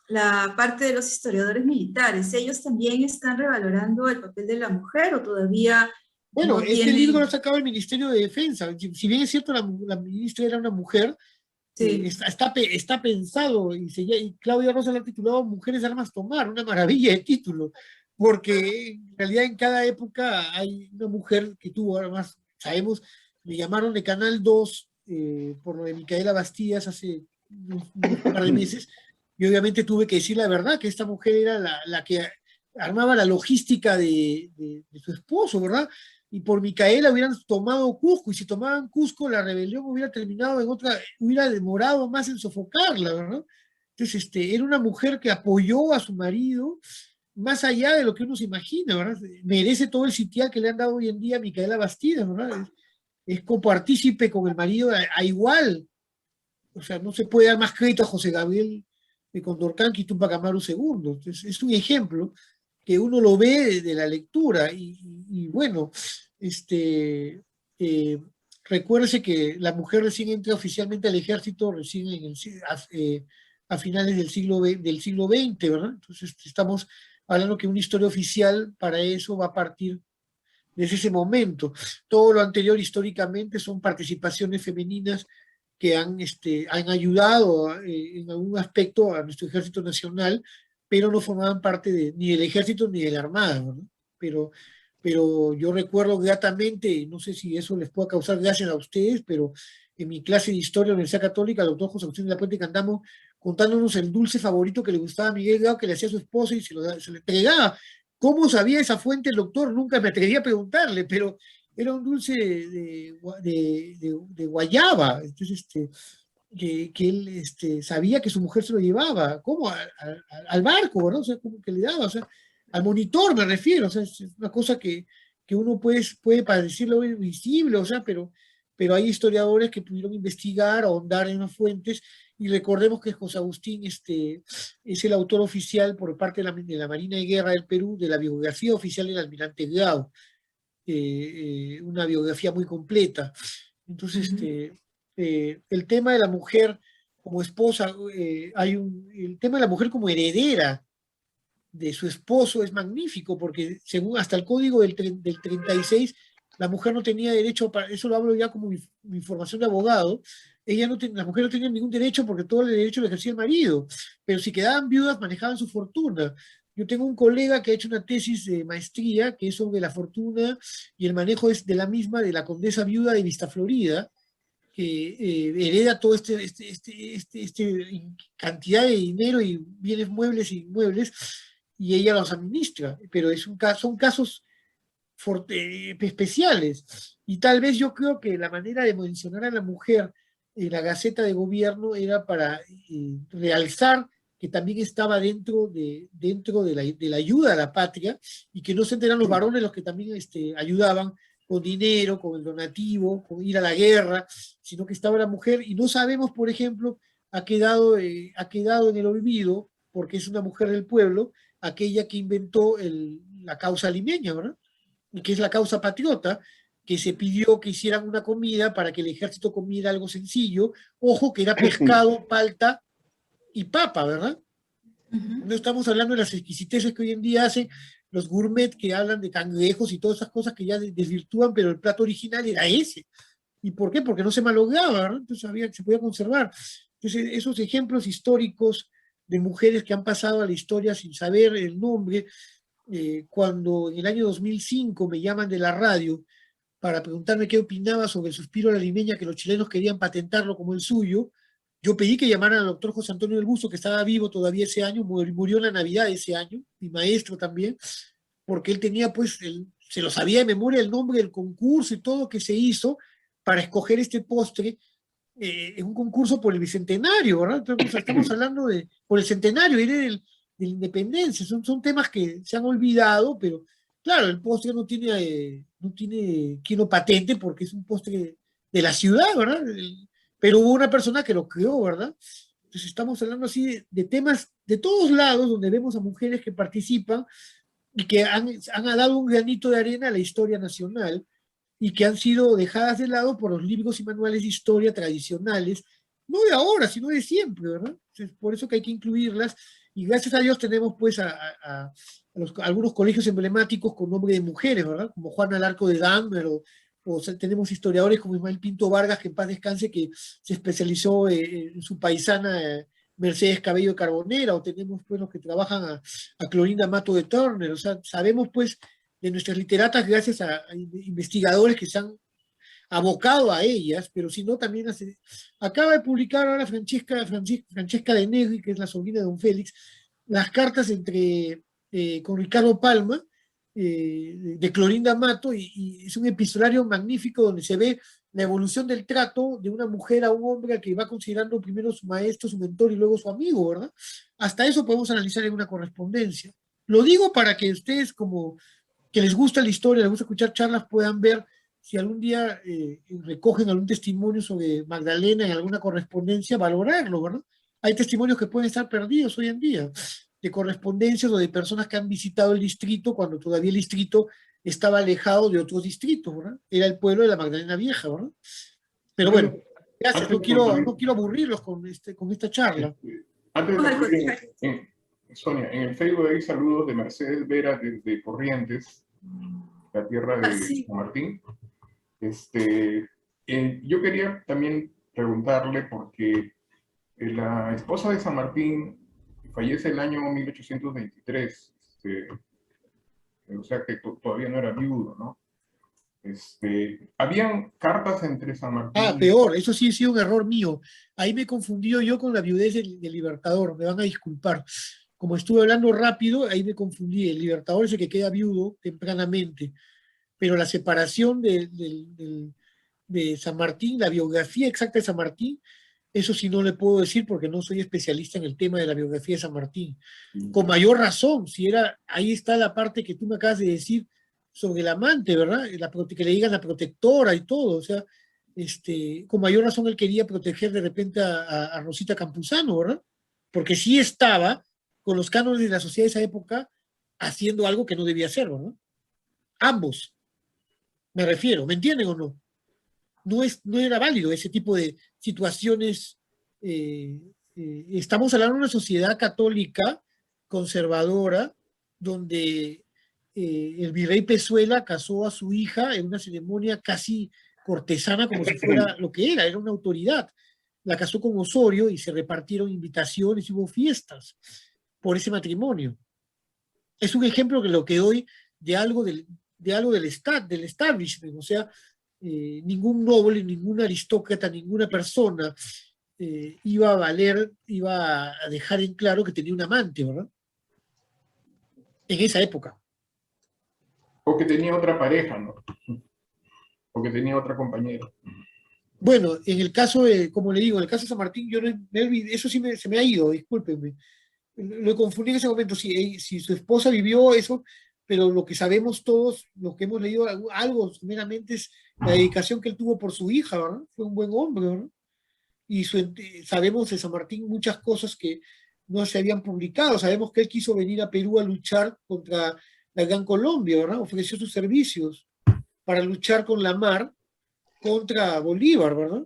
la parte de los historiadores militares? ¿Ellos también están revalorando el papel de la mujer o todavía Bueno, no este libro lo ha sacado el Ministerio de Defensa. Si bien es cierto, la ministra era una mujer, sí. está pensado, y Claudia Rosa lo ha titulado Mujeres Armas Tomar, una maravilla de título, porque en realidad en cada época hay una mujer que tuvo, además, sabemos, me llamaron de Canal 2 por lo de Micaela Bastías hace un par de meses, y obviamente tuve que decir la verdad, que esta mujer era la que armaba la logística de su esposo, ¿verdad? y por Micaela hubieran tomado Cusco, y si tomaban Cusco, la rebelión hubiera terminado en otra, hubiera demorado más en sofocarla, ¿verdad? Entonces, era una mujer que apoyó a su marido más allá de lo que uno se imagina, ¿verdad? Merece todo el sitial que le han dado hoy en día a Micaela Bastidas, ¿verdad? Es copartícipe con el marido a igual. O sea, no se puede dar más crédito a José Gabriel de Condorcanqui y Túpac Amaru II. Entonces, es un ejemplo que uno lo ve de la lectura y bueno, recuérdese que la mujer recién entra oficialmente al ejército recién a finales del siglo XX, ¿verdad? Entonces estamos hablando que una historia oficial para eso va a partir desde ese momento. Todo lo anterior históricamente son participaciones femeninas que han ayudado en algún aspecto a nuestro ejército nacional, pero no formaban parte ni del ejército ni de la armada, ¿no? Pero yo recuerdo gratamente, no sé si eso les pueda causar gracias a ustedes, pero en mi clase de historia de la Universidad Católica, el doctor José Agustín de la Puente Candamo contándonos el dulce favorito que le gustaba a Miguel Grau, que le hacía a su esposa y se le entregaba. ¿Cómo sabía esa fuente el doctor? Nunca me atreví a preguntarle, pero era un dulce de guayaba. Entonces, que él sabía que su mujer se lo llevaba. ¿Cómo? Al barco, ¿no? O sea, ¿cómo que le daba? O sea, al monitor me refiero. O sea, es una cosa que uno puede parecerlo visible, o sea, pero hay historiadores que pudieron investigar, ahondar en las fuentes, y recordemos que José Agustín es el autor oficial por parte de la Marina de Guerra del Perú de la biografía oficial del almirante Grau, una biografía muy completa. Entonces, el tema de la mujer como esposa, el tema de la mujer como heredera de su esposo es magnífico, porque según hasta el código del 36, la mujer no tenía derecho, eso lo hablo ya como mi formación de abogado, la mujer no tenía ningún derecho porque todo el derecho lo ejercía el marido, pero si quedaban viudas manejaban su fortuna. Yo tengo un colega que ha hecho una tesis de maestría que es sobre la fortuna y el manejo de la misma de la condesa viuda de Vista Florida, que hereda todo cantidad de dinero y bienes muebles e inmuebles, y ella los administra, pero son casos especiales. Y tal vez yo creo que la manera de mencionar a la mujer en la Gaceta de Gobierno era para realzar que también estaba dentro de la ayuda a la patria, y que no se eran los varones los que también ayudaban con dinero, con el donativo, con ir a la guerra, sino que estaba la mujer, y no sabemos, por ejemplo, ha quedado en el olvido, porque es una mujer del pueblo, aquella que inventó la causa limeña, ¿verdad? Y que es la causa patriota, que se pidió que hicieran una comida para que el ejército comiera algo sencillo, ojo, que era pescado, palta y papa, ¿verdad? No estamos hablando de las exquisiteces que hoy en día hacen los gourmet, que hablan de cangrejos y todas esas cosas que ya desvirtúan, pero el plato original era ese. ¿Y por qué? Porque no se malograba, ¿verdad? Entonces se podía conservar. Entonces, esos ejemplos históricos de mujeres que han pasado a la historia sin saber el nombre, cuando en el año 2005 me llaman de la radio para preguntarme qué opinaba sobre el suspiro a la limeña, que los chilenos querían patentarlo como el suyo, yo pedí que llamaran al doctor José Antonio del Busto, que estaba vivo todavía ese año, murió en la Navidad de ese año, mi maestro también, porque él tenía, pues, se lo sabía de memoria el nombre del concurso y todo que se hizo para escoger este postre, en un concurso por el Bicentenario, ¿verdad? Entonces, estamos hablando por el centenario de la independencia, son temas que se han olvidado, pero claro, el postre no tiene quien lo patente porque es un postre de la ciudad, ¿verdad? Pero hubo una persona que lo creó, ¿verdad? Entonces estamos hablando así de temas de todos lados donde vemos a mujeres que participan y que han dado un granito de arena a la historia nacional y que han sido dejadas de lado por los libros y manuales de historia tradicionales, no de ahora, sino de siempre, ¿verdad? Entonces, por eso que hay que incluirlas, y gracias a Dios tenemos pues a algunos colegios emblemáticos con nombre de mujeres, ¿verdad? Como Juana Larco de Dahmer, o sea, tenemos historiadores como Ismael Pinto Vargas, que en paz descanse, que se especializó en su paisana Mercedes Cabello Carbonera, o tenemos pues los que trabajan a Clorinda Mato de Turner, o sea, sabemos pues de nuestras literatas gracias a investigadores que se han abocado a ellas, pero si no también acaba de publicar ahora Francesca de Negri, que es la sobrina de don Félix, las cartas con Ricardo Palma, de Clorinda Amato, y es un epistolario magnífico donde se ve la evolución del trato de una mujer a un hombre al que va considerando primero su maestro, su mentor y luego su amigo, ¿verdad? Hasta eso podemos analizar en una correspondencia. Lo digo para que ustedes, como que les gusta la historia, les gusta escuchar charlas, puedan ver si algún día recogen algún testimonio sobre Magdalena en alguna correspondencia, valorarlo, ¿verdad? Hay testimonios que pueden estar perdidos hoy en día, de correspondencias o de personas que han visitado el distrito cuando todavía el distrito estaba alejado de otros distritos, ¿verdad? Era el pueblo de la Magdalena Vieja, ¿verdad? Pero bueno, gracias, no quiero aburrirlos con esta charla. Antes de concluir, Sonia, en el Facebook hay saludos de Mercedes Vera desde Corrientes, la tierra de San Martín. Yo quería también preguntarle, porque la esposa de San Martín fallece el año 1823, o sea que todavía no era viudo, ¿no? Habían cartas entre San Martín... Ah, peor, eso sí ha sido un error mío. Ahí me he confundido yo con la viudez del Libertador, me van a disculpar. Como estuve hablando rápido, ahí me confundí. El Libertador es el que queda viudo tempranamente, pero la separación de San Martín, la biografía exacta de San Martín, eso sí no le puedo decir porque no soy especialista en el tema de la biografía de San Martín. Con mayor razón, ahí está la parte que tú me acabas de decir sobre el amante, ¿verdad? Que le digan la protectora y todo, o sea, con mayor razón él quería proteger de repente a Rosita Campuzano, ¿verdad? Porque sí estaba con los cánones de la sociedad de esa época haciendo algo que no debía hacer, ¿verdad? Ambos, me refiero, ¿me entienden o no? No era válido ese tipo de situaciones. Estamos hablando de una sociedad católica conservadora donde el virrey Pezuela casó a su hija en una ceremonia casi cortesana, como si fuera lo que era una autoridad. La casó con Osorio y se repartieron invitaciones y hubo fiestas por ese matrimonio. Es un ejemplo que lo que doy de algo del establishment, o sea, ningún noble, ningún aristócrata, ninguna persona iba a dejar en claro que tenía un amante, ¿verdad? En esa época. O que tenía otra pareja, ¿no? O que tenía otra compañera. Bueno, en el caso como le digo, en el caso de San Martín, yo eso sí se me ha ido, discúlpenme. Lo confundí en ese momento, si su esposa vivió eso, pero lo que sabemos todos, lo que hemos leído algo meramente es la dedicación que él tuvo por su hija, ¿verdad? Fue un buen hombre, ¿verdad? Y sabemos de San Martín muchas cosas que no se habían publicado. Sabemos que él quiso venir a Perú a luchar contra la Gran Colombia, ¿verdad? Ofreció sus servicios para luchar con la mar contra Bolívar, ¿verdad?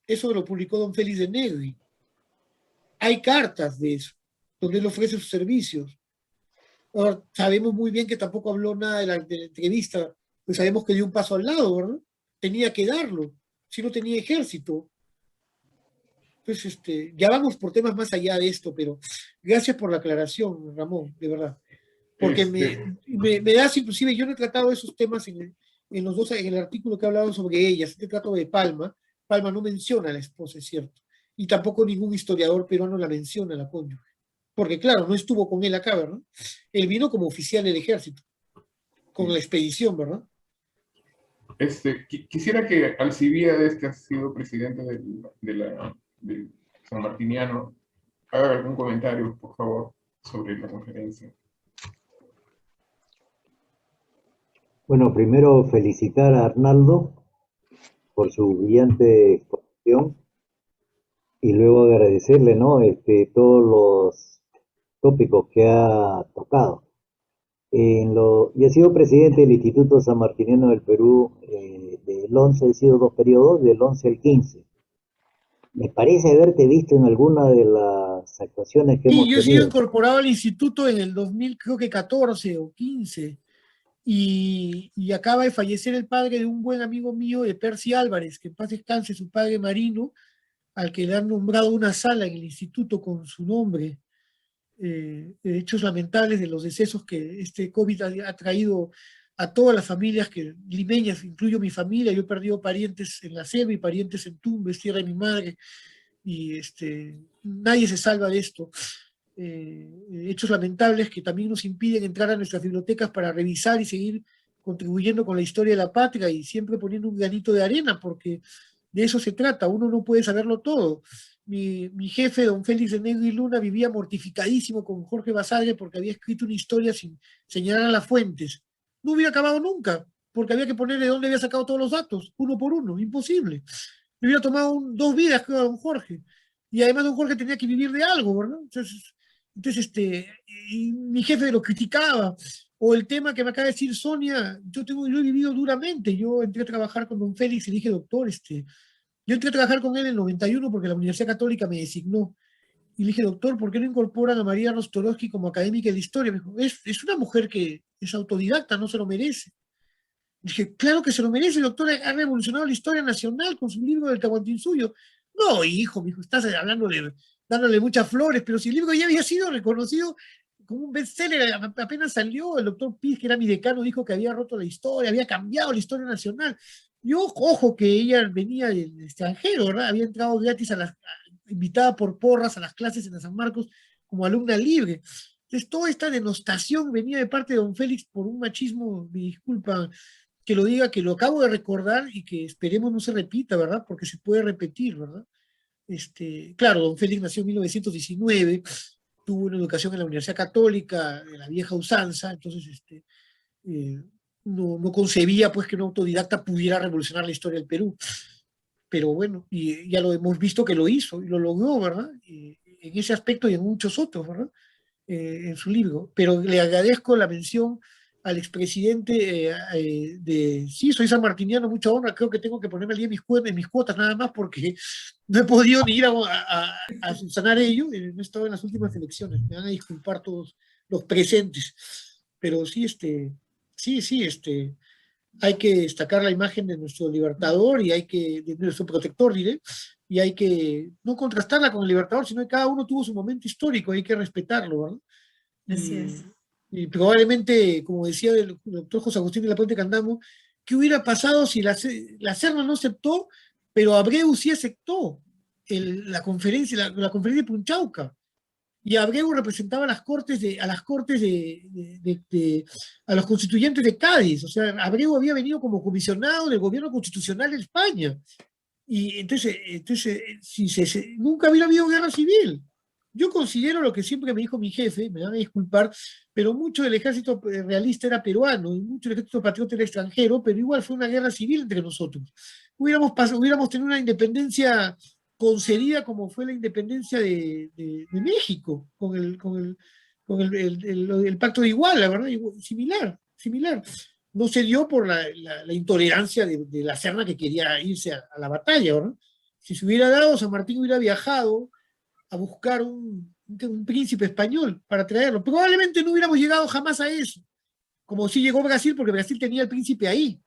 Eso lo publicó don Félix de Negri. Hay cartas de eso, donde él ofrece sus servicios. Ahora, sabemos muy bien que tampoco habló nada de la entrevista, pues sabemos que dio un paso al lado, ¿verdad? Tenía que darlo, si no tenía ejército. Entonces, ya vamos por temas más allá de esto, pero gracias por la aclaración, Ramón, de verdad. Porque me das, inclusive, yo no he tratado esos temas en el artículo que he hablado sobre ellas, este trato de Palma. Palma no menciona a la esposa, es cierto, y tampoco ningún historiador peruano la menciona, la cónyuge. Porque claro, no estuvo con él acá, ¿verdad? Él vino como oficial del ejército, con la expedición, ¿verdad? Quisiera que Alcibíades, que ha sido presidente del San Martiniano, haga algún comentario, por favor, sobre la conferencia. Bueno, primero felicitar a Arnaldo por su brillante exposición y luego agradecerle, ¿no? Todos los tópicos que ha tocado. Yo he sido presidente del Instituto San Martiniano del Perú del 11, he sido 2 periodos, del 11 al 15. Me parece haberte visto en alguna de las actuaciones que hemos tenido. Sí, yo he sido incorporado al instituto en el 2014 o 15, y acaba de fallecer el padre de un buen amigo mío, de Percy Álvarez, que en paz descanse, su padre Marino, al que le han nombrado una sala en el instituto con su nombre. Hechos lamentables de los decesos que este COVID ha traído a todas las familias limeñas, incluyo mi familia. Yo he perdido parientes en la selva y parientes en Tumbes, tierra de mi madre, y nadie se salva de esto. hechos lamentables que también nos impiden entrar a nuestras bibliotecas para revisar y seguir contribuyendo con la historia de la patria y siempre poniendo un granito de arena, porque de eso se trata, uno no puede saberlo todo. Mi jefe, don Félix de Negro y Luna, vivía mortificadísimo con Jorge Basadre porque había escrito una historia sin señalar a las fuentes. No hubiera acabado nunca, porque había que poner de dónde había sacado todos los datos, uno por uno, imposible. Me hubiera tomado 2 vidas, creo, a don Jorge. Y además don Jorge tenía que vivir de algo, ¿verdad? Entonces y mi jefe lo criticaba. O el tema que me acaba de decir Sonia, lo he vivido duramente. Yo entré a trabajar con don Félix y le dije, doctor, yo entré a trabajar con él en el 91 porque la Universidad Católica me designó. Y le dije, doctor, ¿por qué no incorporan a María Rostorowski como académica de historia? Me dijo, es una mujer que es autodidacta, no se lo merece. Dije, claro que se lo merece, doctor, ha revolucionado la historia nacional con su libro del Tahuantinsuyo. No, hijo, me dijo, estás dándole muchas flores, pero si el libro ya había sido reconocido como un bestseller, apenas salió, el doctor Piz, que era mi decano, dijo que había roto la historia, había cambiado la historia nacional. Y ojo que ella venía del extranjero, ¿verdad? Había entrado gratis invitada por porras a las clases en San Marcos como alumna libre. Entonces, toda esta denostación venía de parte de don Félix por un machismo, me disculpa que lo diga, que lo acabo de recordar y que esperemos no se repita, ¿verdad? Porque se puede repetir, ¿verdad? Claro, don Félix nació en 1919, tuvo una educación en la Universidad Católica, de la vieja usanza, entonces no concebía pues que un autodidacta pudiera revolucionar la historia del Perú. Pero bueno, y ya lo hemos visto que lo hizo y lo logró, ¿verdad? En ese aspecto y en muchos otros, ¿verdad? En su libro. Pero le agradezco la mención al expresidente sí, soy sanmartiniano, mucha honra, creo que tengo que ponerme al día en mis cuotas nada más porque no he podido ni ir a subsanar ello, no he estado en las últimas elecciones, me van a disculpar todos los presentes, pero sí, hay que destacar la imagen de nuestro libertador y de nuestro protector, diré, y hay que no contrastarla con el libertador, sino que cada uno tuvo su momento histórico, hay que respetarlo, ¿verdad? Así es. Y probablemente, como decía el doctor José Agustín de la Puente Candamo, ¿qué hubiera pasado si la Serna no aceptó, pero Abreu sí aceptó la conferencia de Punchauca? Y Abreu representaba a los constituyentes de Cádiz. O sea, Abreu había venido como comisionado del gobierno constitucional de España. Y entonces nunca hubiera habido guerra civil. Yo considero lo que siempre me dijo mi jefe, me van a disculpar, pero mucho del ejército realista era peruano y mucho del ejército patriota era extranjero, pero igual fue una guerra civil entre nosotros. Hubiéramos tenido una independencia concedida como fue la independencia de México, con el Pacto de Iguala, ¿verdad? Similar. No se dio por la intolerancia de la Serna que quería irse a la batalla, ¿verdad? Si se hubiera dado, San Martín hubiera viajado a buscar un príncipe español para traerlo. Probablemente no hubiéramos llegado jamás a eso, como sí llegó Brasil, porque Brasil tenía el príncipe ahí.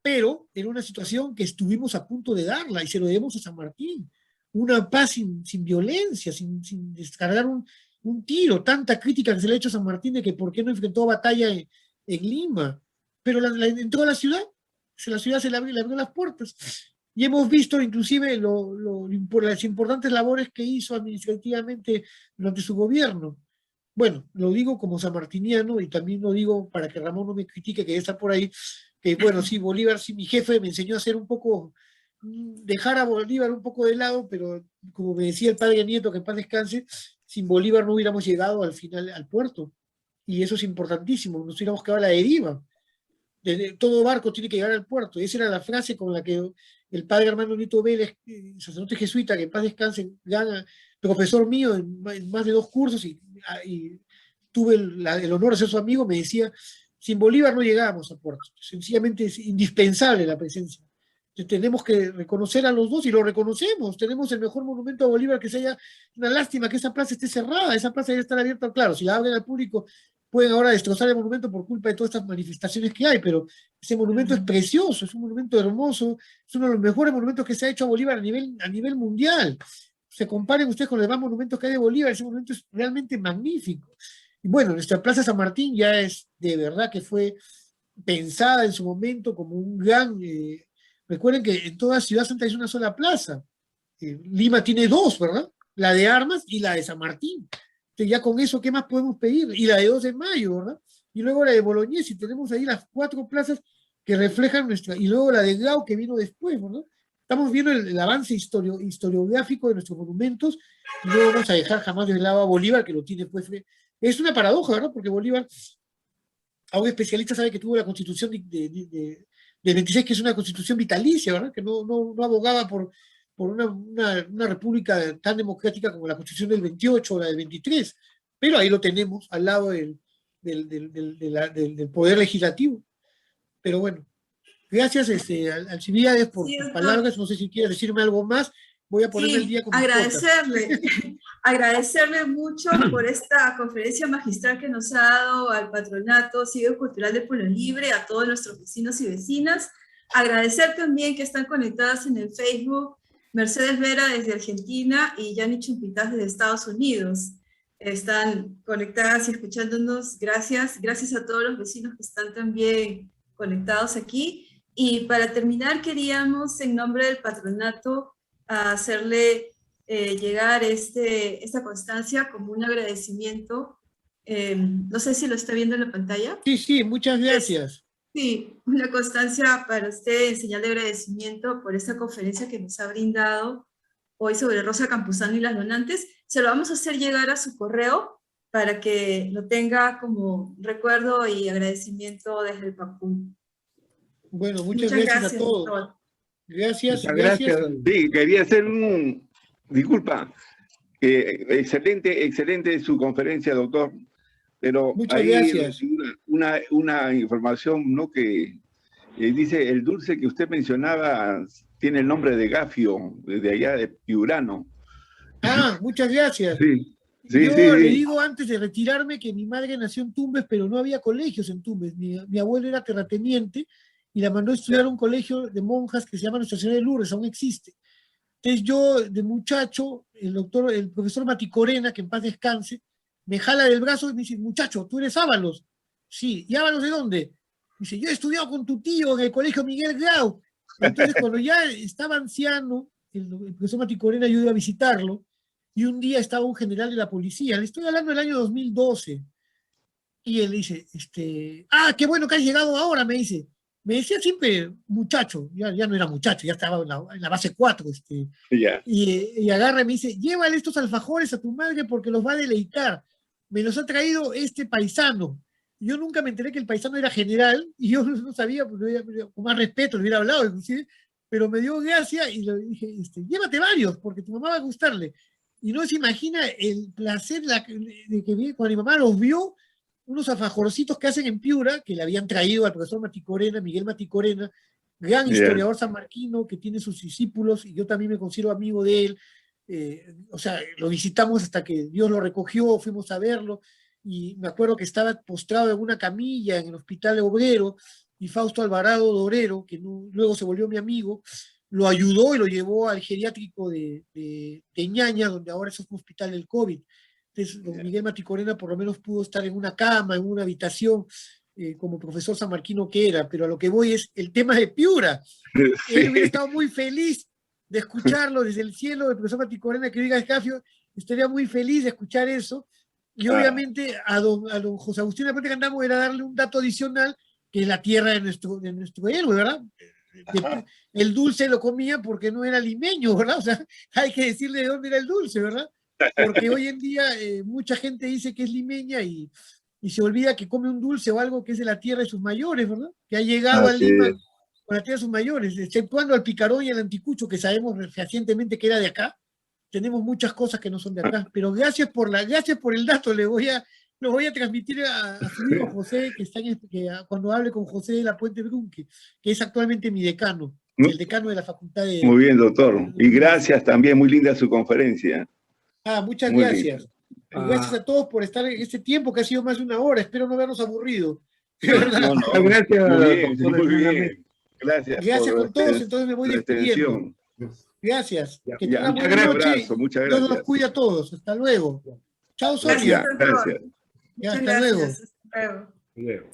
Pero era una situación que estuvimos a punto de darla y se lo debemos a San Martín. Una paz sin violencia, sin descargar un tiro. Tanta crítica que se le ha hecho a San Martín de que por qué no enfrentó batalla en Lima. Pero entró a la ciudad se le abrió las puertas. Y hemos visto inclusive las importantes labores que hizo administrativamente durante su gobierno. Bueno, lo digo como sanmartiniano y también lo digo para que Ramón no me critique, que está por ahí, que bueno, sí, Bolívar, sí, mi jefe me enseñó a hacer dejar a Bolívar un poco de lado, pero como me decía el padre Nieto, que en paz descanse, sin Bolívar no hubiéramos llegado al final al puerto. Y eso es importantísimo, nos hubiéramos quedado a la deriva. Todo barco tiene que llegar al puerto. Y esa era la frase con la que el padre hermano Nieto Vélez, sacerdote jesuita, que en paz descanse, profesor mío en más de 2 cursos y tuve el honor de ser su amigo, me decía, sin Bolívar no llegábamos a puerto. Sencillamente es indispensable la presencia. Entonces, tenemos que reconocer a los dos y lo reconocemos. Tenemos el mejor monumento a Bolívar que se haya. Una lástima que esa plaza esté cerrada, esa plaza debe estar abierta. Claro, si la abren al público, pueden ahora destrozar el monumento por culpa de todas estas manifestaciones que hay, pero ese monumento es precioso, es un monumento hermoso, es uno de los mejores monumentos que se ha hecho a Bolívar a nivel mundial. Se comparen ustedes con los demás monumentos que hay de Bolívar, ese monumento es realmente magnífico. Y bueno, nuestra Plaza San Martín ya es de verdad que fue pensada en su momento como un gran... recuerden que en toda Ciudad Santa hay una sola plaza. Lima tiene 2, ¿verdad? la de Armas y la de San Martín. Entonces, ya con eso, ¿qué más podemos pedir? Y la de 2 de mayo, ¿verdad? Y luego la de Bolognesi, y tenemos ahí las 4 plazas que reflejan nuestra, y luego la de Grau que vino después, ¿verdad? Estamos viendo el avance historiográfico de nuestros monumentos, y no vamos a dejar jamás de lado a Bolívar, que lo tiene pues. Es una paradoja, ¿verdad? Porque Bolívar, a un especialista sabe que tuvo la constitución del 26, que es una constitución vitalicia, ¿verdad? Que no abogaba por una república tan democrática como la constitución del 28 o la del 23, pero ahí lo tenemos al lado del poder legislativo. Pero bueno, gracias Alcibiades por tus palabras. No sé si quieres decirme algo más. Voy a ponerme el día con agradecerle mucho por esta conferencia magistral que nos ha dado al Patronato Cívico-Cultural de Pueblo Libre, a todos nuestros vecinos y vecinas. Agradecer también que están conectadas en el Facebook Mercedes Vera desde Argentina y Yani Chumpitaz desde Estados Unidos. Están conectadas y escuchándonos. Gracias. Gracias a todos los vecinos que están también conectados aquí. Y para terminar, queríamos, en nombre del patronato, hacerle llegar esta constancia como un agradecimiento. No sé si lo está viendo en la pantalla. Sí, muchas gracias. Sí, una constancia para usted en señal de agradecimiento por esta conferencia que nos ha brindado hoy sobre Rosa Campuzano y las donantes. Se lo vamos a hacer llegar a su correo para que lo tenga como recuerdo y agradecimiento desde el PACUM. Bueno, muchas gracias a todos. Doctor. Gracias. Sí, quería hacer disculpa, excelente su conferencia, doctor, pero muchas ahí gracias. Una información, ¿no? Que dice, el dulce que usted mencionaba tiene el nombre de Gafio, desde allá de Piurano. Muchas gracias. Sí. Yo le digo antes de retirarme que mi madre nació en Tumbes, pero no había colegios en Tumbes. Mi abuelo era terrateniente y la mandó a estudiar a un colegio de monjas que se llama Nuestra Señora de Lourdes, aún existe. Entonces yo, de muchacho, el profesor Maticorena, que en paz descanse, me jala del brazo y me dice, muchacho, ¿tú eres Ábalos? Sí. ¿Y Ábalos de dónde? Dice, yo he estudiado con tu tío en el colegio Miguel Grau. Entonces cuando ya estaba anciano, el profesor Maticorena, yo iba a visitarlo, y un día estaba un general de la policía, le estoy hablando del año 2012, y él dice, qué bueno que has llegado ahora, me dice. Me decía siempre muchacho, ya no era muchacho, ya estaba en la base 4, y agarra y me dice, llévale estos alfajores a tu madre porque los va a deleitar. Me los ha traído este paisano. Yo nunca me enteré que el paisano era general, y yo no sabía, pues, con más respeto le hubiera hablado, inclusive, pero me dio gracia y le dije, llévate varios, porque tu mamá va a gustarle. Y no se imagina el placer de que cuando mi mamá los vio, unos alfajorcitos que hacen en Piura, que le habían traído al profesor Maticorena, Miguel Maticorena, gran historiador sanmarquino que tiene sus discípulos, y yo también me considero amigo de él. O sea, lo visitamos hasta que Dios lo recogió, fuimos a verlo, y me acuerdo que estaba postrado en una camilla en el Hospital Obrero, y Fausto Alvarado Dorero, que luego se volvió mi amigo, lo ayudó y lo llevó al geriátrico de Ñaña, donde ahora es un hospital del COVID. Entonces, don Miguel Maticorena por lo menos pudo estar en una cama, en una habitación, como profesor sanmarquino que era, pero a lo que voy es el tema de Piura. Sí. Él hubiera estado muy feliz de escucharlo desde el cielo, del profesor Maticorena, que diga Escafio, estaría muy feliz de escuchar eso, y obviamente a don José Agustín Lapuente Candamo era darle un dato adicional, que es la tierra de nuestro héroe, ¿verdad? El dulce lo comía porque no era limeño, ¿verdad? O sea, hay que decirle de dónde era el dulce, ¿verdad? Porque hoy en día mucha gente dice que es limeña y se olvida que come un dulce o algo que es de la tierra de sus mayores, ¿verdad? Que ha llegado a Lima con la tierra de sus mayores, exceptuando al picarón y al anticucho, que sabemos fehacientemente que era de acá. Tenemos muchas cosas que no son de acá, pero gracias por el dato, lo voy a transmitir a su hijo José, cuando hable con José de la Puente Brunque, que es actualmente mi decano, el decano de la Facultad de... Muy bien, doctor. Y gracias también, muy linda su conferencia. Muchas gracias. Gracias a todos por estar en este tiempo, que ha sido más de 1 hora. Espero no habernos aburrido. Gracias. Muy bien. Gracias con todos, entonces me voy despidiendo. Gracias. Que tengan buena noche. Muchas gracias. Dios nos cuida a todos. Hasta luego. Chao, Sonia. Gracias. Hasta luego. Hasta luego.